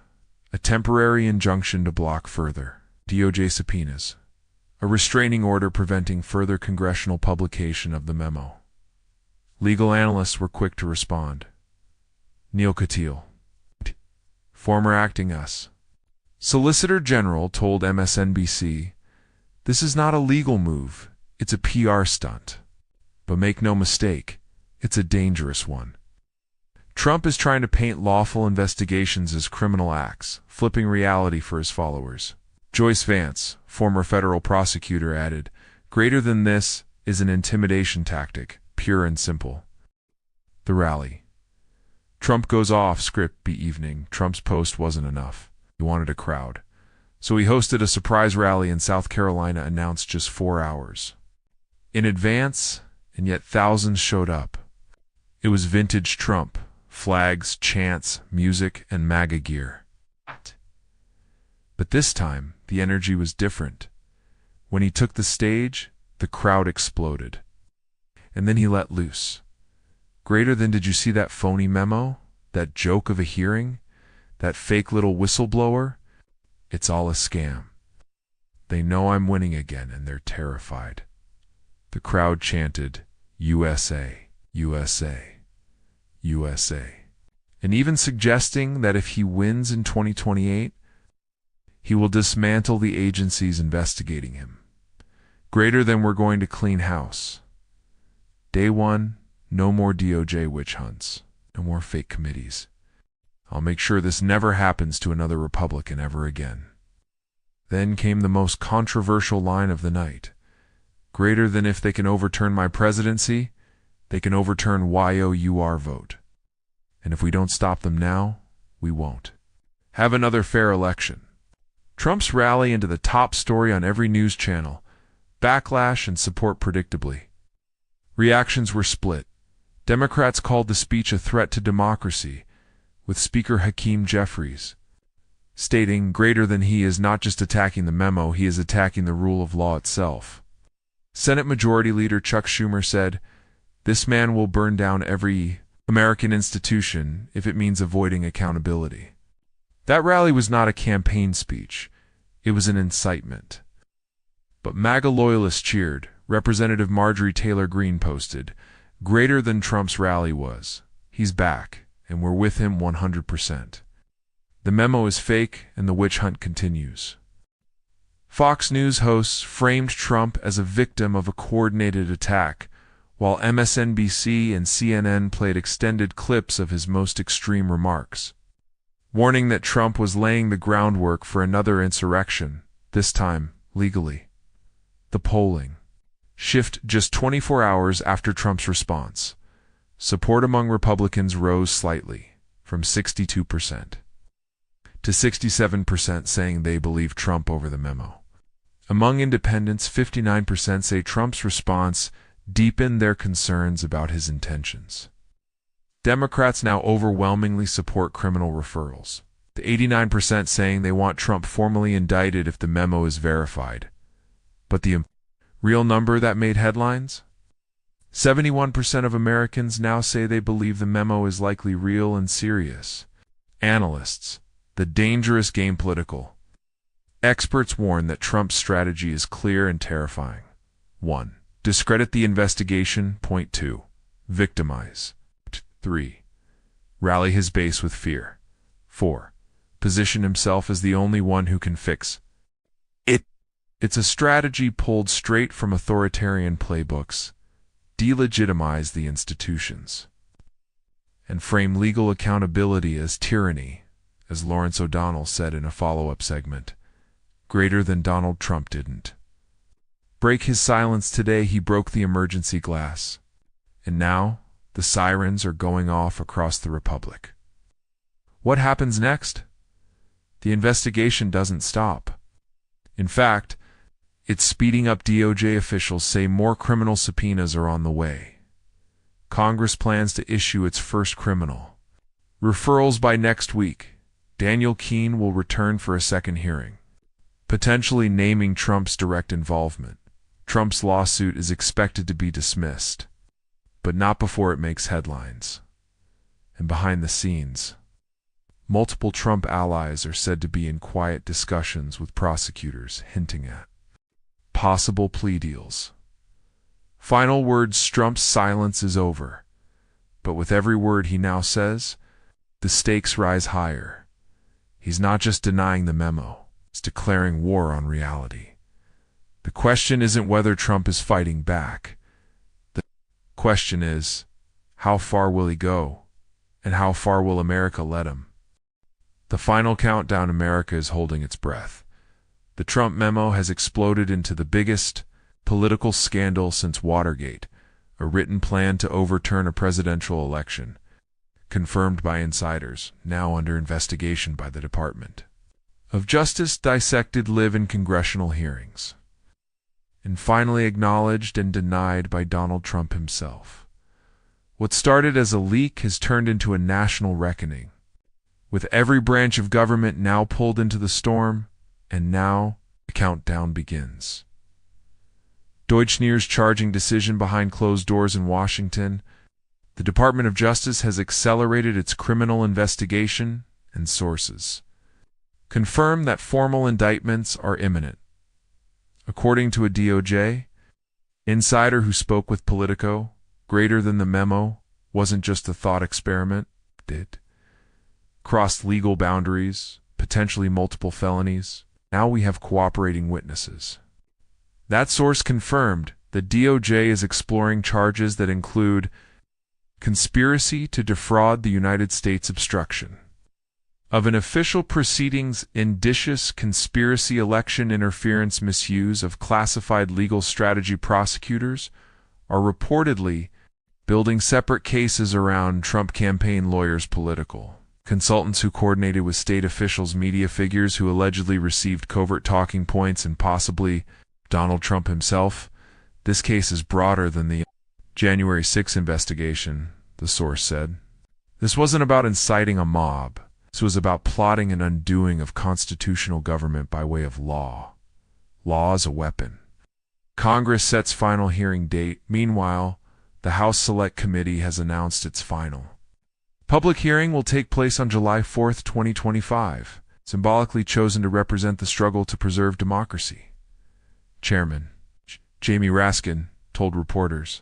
a temporary injunction to block further DOJ subpoenas, a restraining order preventing further congressional publication of the memo. Legal analysts were quick to respond. Neil Katyal, former acting U.S. Solicitor General, told MSNBC, "This is not a legal move, it's a PR stunt. But make no mistake, it's a dangerous one. Trump is trying to paint lawful investigations as criminal acts, flipping reality for his followers." Joyce Vance, former federal prosecutor, added, "Greater than this is an intimidation tactic, pure and simple." The rally. Trump goes off script evening. Trump's post wasn't enough. He wanted a crowd. So he hosted a surprise rally in South Carolina announced just 4 hours in advance, and yet thousands showed up. It was vintage Trump. Flags, chants, music, and MAGA gear. But this time, the energy was different. When he took the stage, the crowd exploded. And then he let loose. Greater than, did you see that phony memo? That joke of a hearing? That fake little whistleblower? It's all a scam. They know I'm winning again, and they're terrified. The crowd chanted, USA, USA, USA, and even suggesting that if he wins in 2028, he will dismantle the agencies investigating him. Greater than, we're going to clean house. Day one, no more DOJ witch hunts, no more fake committees. I'll make sure this never happens to another Republican ever again. Then came the most controversial line of the night. Greater than, if they can overturn my presidency, they can overturn YOUR vote. And if we don't stop them now, we won't. Have another fair election. Trump's rally into the top story on every news channel. Backlash and support predictably. Reactions were split. Democrats called the speech a threat to democracy, with Speaker Hakeem Jeffries stating, greater than, he is not just attacking the memo, he is attacking the rule of law itself. Senate Majority Leader Chuck Schumer said, "This man will burn down every American institution if it means avoiding accountability." That rally was not a campaign speech. It was an incitement. But MAGA loyalists cheered. Representative Marjorie Taylor Greene posted, "Greater than Trump's rally was. He's back, and we're with him 100%. The memo is fake, and the witch hunt continues." Fox News hosts framed Trump as a victim of a coordinated attack, while MSNBC and CNN played extended clips of his most extreme remarks, warning that Trump was laying the groundwork for another insurrection, this time legally. The polling. Shift just 24 hours after Trump's response. Support among Republicans rose slightly, from 62% to 67% saying they believe Trump over the memo. Among independents, 59% say Trump's response deepened their concerns about his intentions. Democrats now overwhelmingly support criminal referrals, the 89% saying they want Trump formally indicted if the memo is verified. But the real number that made headlines? 71% of Americans now say they believe the memo is likely real and serious. Analysts, the dangerous game political. Experts warn that Trump's strategy is clear and terrifying. 1. Discredit the investigation. Point 2. Victimize. 3. rally his base with fear. 4. Position himself as the only one who can fix it. It's a strategy pulled straight from authoritarian playbooks. Delegitimize the institutions and frame legal accountability as tyranny, as Lawrence O'Donnell said in a follow-up segment. Greater than Donald Trump didn't break his silence today, he broke the emergency glass. And now, the sirens are going off across the Republic. What happens next? The investigation doesn't stop. In fact, it's speeding up. DOJ officials say more criminal subpoenas are on the way. Congress plans to issue its first criminal referrals by next week. Daniel Keene will return for a second hearing, potentially naming Trump's direct involvement. Trump's lawsuit is expected to be dismissed, but not before it makes headlines. And behind the scenes, multiple Trump allies are said to be in quiet discussions with prosecutors, hinting at possible plea deals. Final words: Trump's silence is over. But with every word he now says, the stakes rise higher. He's not just denying the memo, he's declaring war on reality. The question isn't whether Trump is fighting back. The question is, how far will he go? And how far will America let him? The final countdown. America is holding its breath. The Trump memo has exploded into the biggest political scandal since Watergate, a written plan to overturn a presidential election, confirmed by insiders, now under investigation by the Department of Justice, dissected live in congressional hearings, and finally acknowledged and denied by Donald Trump himself. What started as a leak has turned into a national reckoning, with every branch of government now pulled into the storm, and now the countdown begins. Deutschneers charging decision behind closed doors in Washington. The Department of Justice has accelerated its criminal investigation, and sources confirm that formal indictments are imminent. According to a DOJ insider who spoke with Politico, greater than the memo wasn't just a thought experiment. It crossed legal boundaries, potentially multiple felonies. Now we have cooperating witnesses. That source confirmed the DOJ is exploring charges that include conspiracy to defraud the United States, obstruction of an official proceedings, indicious conspiracy, election interference, misuse of classified legal strategy. Prosecutors are reportedly building separate cases around Trump campaign lawyers, political consultants who coordinated with state officials, media figures who allegedly received covert talking points, and possibly Donald Trump himself. This case is broader than the January 6 investigation, the source said. This wasn't about inciting a mob. This was about plotting an undoing of constitutional government by way of law. Law as a weapon. Congress sets final hearing date. Meanwhile, the House Select Committee has announced its final public hearing will take place on July 4, 2025, symbolically chosen to represent the struggle to preserve democracy. Chairman Jamie Raskin told reporters,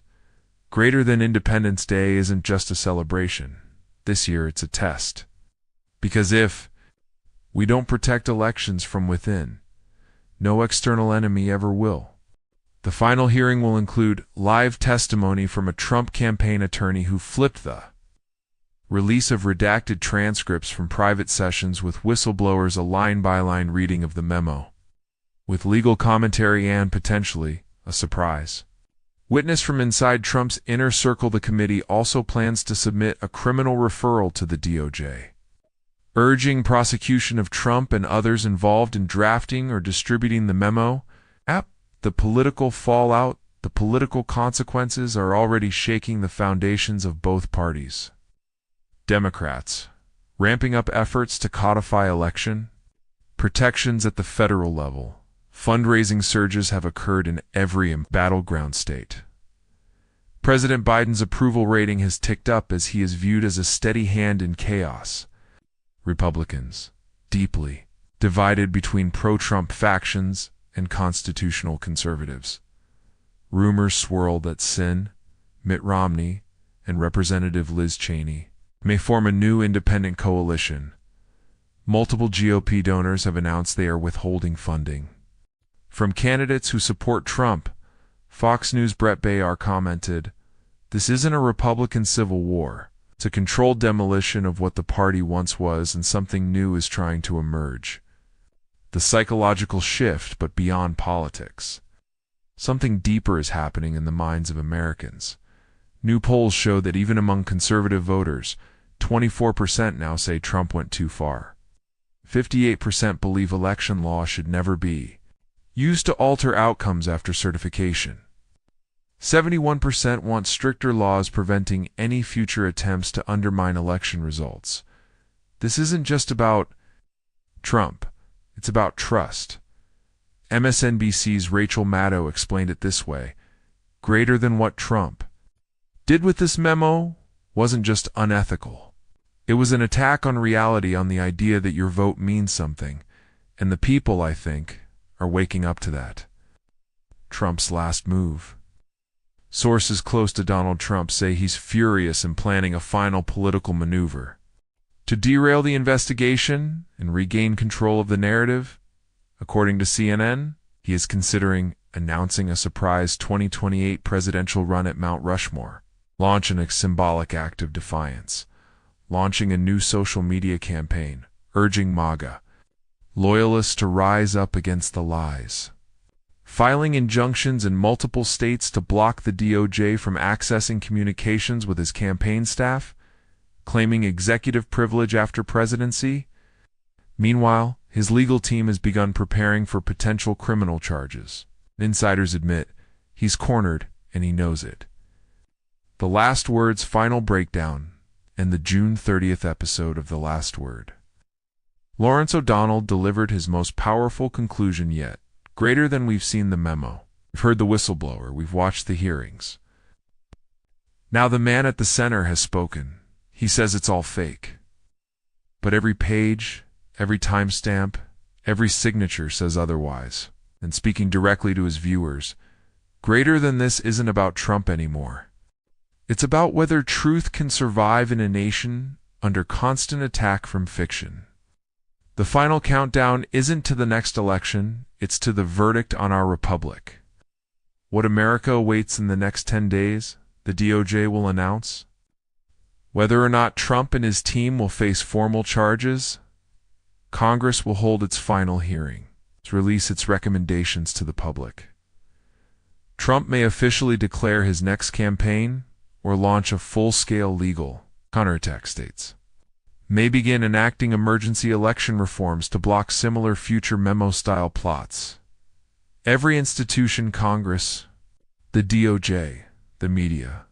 "Greater than Independence Day isn't just a celebration. This year it's a test. Because if we don't protect elections from within, no external enemy ever will." The final hearing will include live testimony from a Trump campaign attorney who flipped the release of redacted transcripts from private sessions with whistleblowers, a line-by-line reading of the memo, with legal commentary and, potentially, a surprise witness from inside Trump's inner circle. The committee also plans to submit a criminal referral to the DOJ, urging prosecution of Trump and others involved in drafting or distributing the memo. The political fallout, the political consequences are already shaking the foundations of both parties. Democrats ramping up efforts to codify election protections at the federal level. Fundraising surges have occurred in every battleground state. President Biden's approval rating has ticked up as he is viewed as a steady hand in chaos. Republicans, deeply divided between pro-Trump factions and constitutional conservatives. Rumors swirl that Mitt Romney, and Representative Liz Cheney may form a new independent coalition. Multiple GOP donors have announced they are withholding funding. From candidates who support Trump, Fox News' Brett Baier commented, "This isn't a Republican civil war. It's a controlled demolition of what the party once was, and something new is trying to emerge. The psychological shift, but beyond politics. Something deeper is happening in the minds of Americans. New polls show that even among conservative voters, 24% now say Trump went too far. 58% believe election law should never be used to alter outcomes after certification. 71% want stricter laws preventing any future attempts to undermine election results. This isn't just about Trump, it's about trust." MSNBC's Rachel Maddow explained it this way: "Greater than what Trump did with this memo wasn't just unethical. It was an attack on reality, on the idea that your vote means something, and the people, I think, are waking up to that." Trump's last move. Sources close to Donald Trump say he's furious and planning a final political maneuver to derail the investigation and regain control of the narrative. According to CNN, he is considering announcing a surprise 2028 presidential run at Mount Rushmore, launching a symbolic act of defiance, launching a new social media campaign, urging MAGA loyalists to rise up against the lies, filing injunctions in multiple states to block the DOJ from accessing communications with his campaign staff, claiming executive privilege after presidency. Meanwhile, his legal team has begun preparing for potential criminal charges. Insiders admit he's cornered and he knows it. The Last Word's final breakdown, and the June 30th episode of The Last Word. Lawrence O'Donnell delivered his most powerful conclusion yet. Greater than we've seen the memo. We've heard the whistleblower. We've watched the hearings. Now the man at the center has spoken. He says it's all fake. But every page, every timestamp, every signature says otherwise. And speaking directly to his viewers, greater than this isn't about Trump anymore. It's about whether truth can survive in a nation under constant attack from fiction. The final countdown isn't to the next election, it's to the verdict on our republic. What America awaits in the next 10 days, the DOJ will announce. Whether or not Trump and his team will face formal charges, Congress will hold its final hearing to release its recommendations to the public. Trump may officially declare his next campaign or launch a full-scale legal counterattack. States may begin enacting emergency election reforms to block similar future memo-style plots. Every institution, Congress, the DOJ, the media,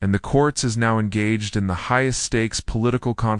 and the courts is now engaged in the highest-stakes political confrontation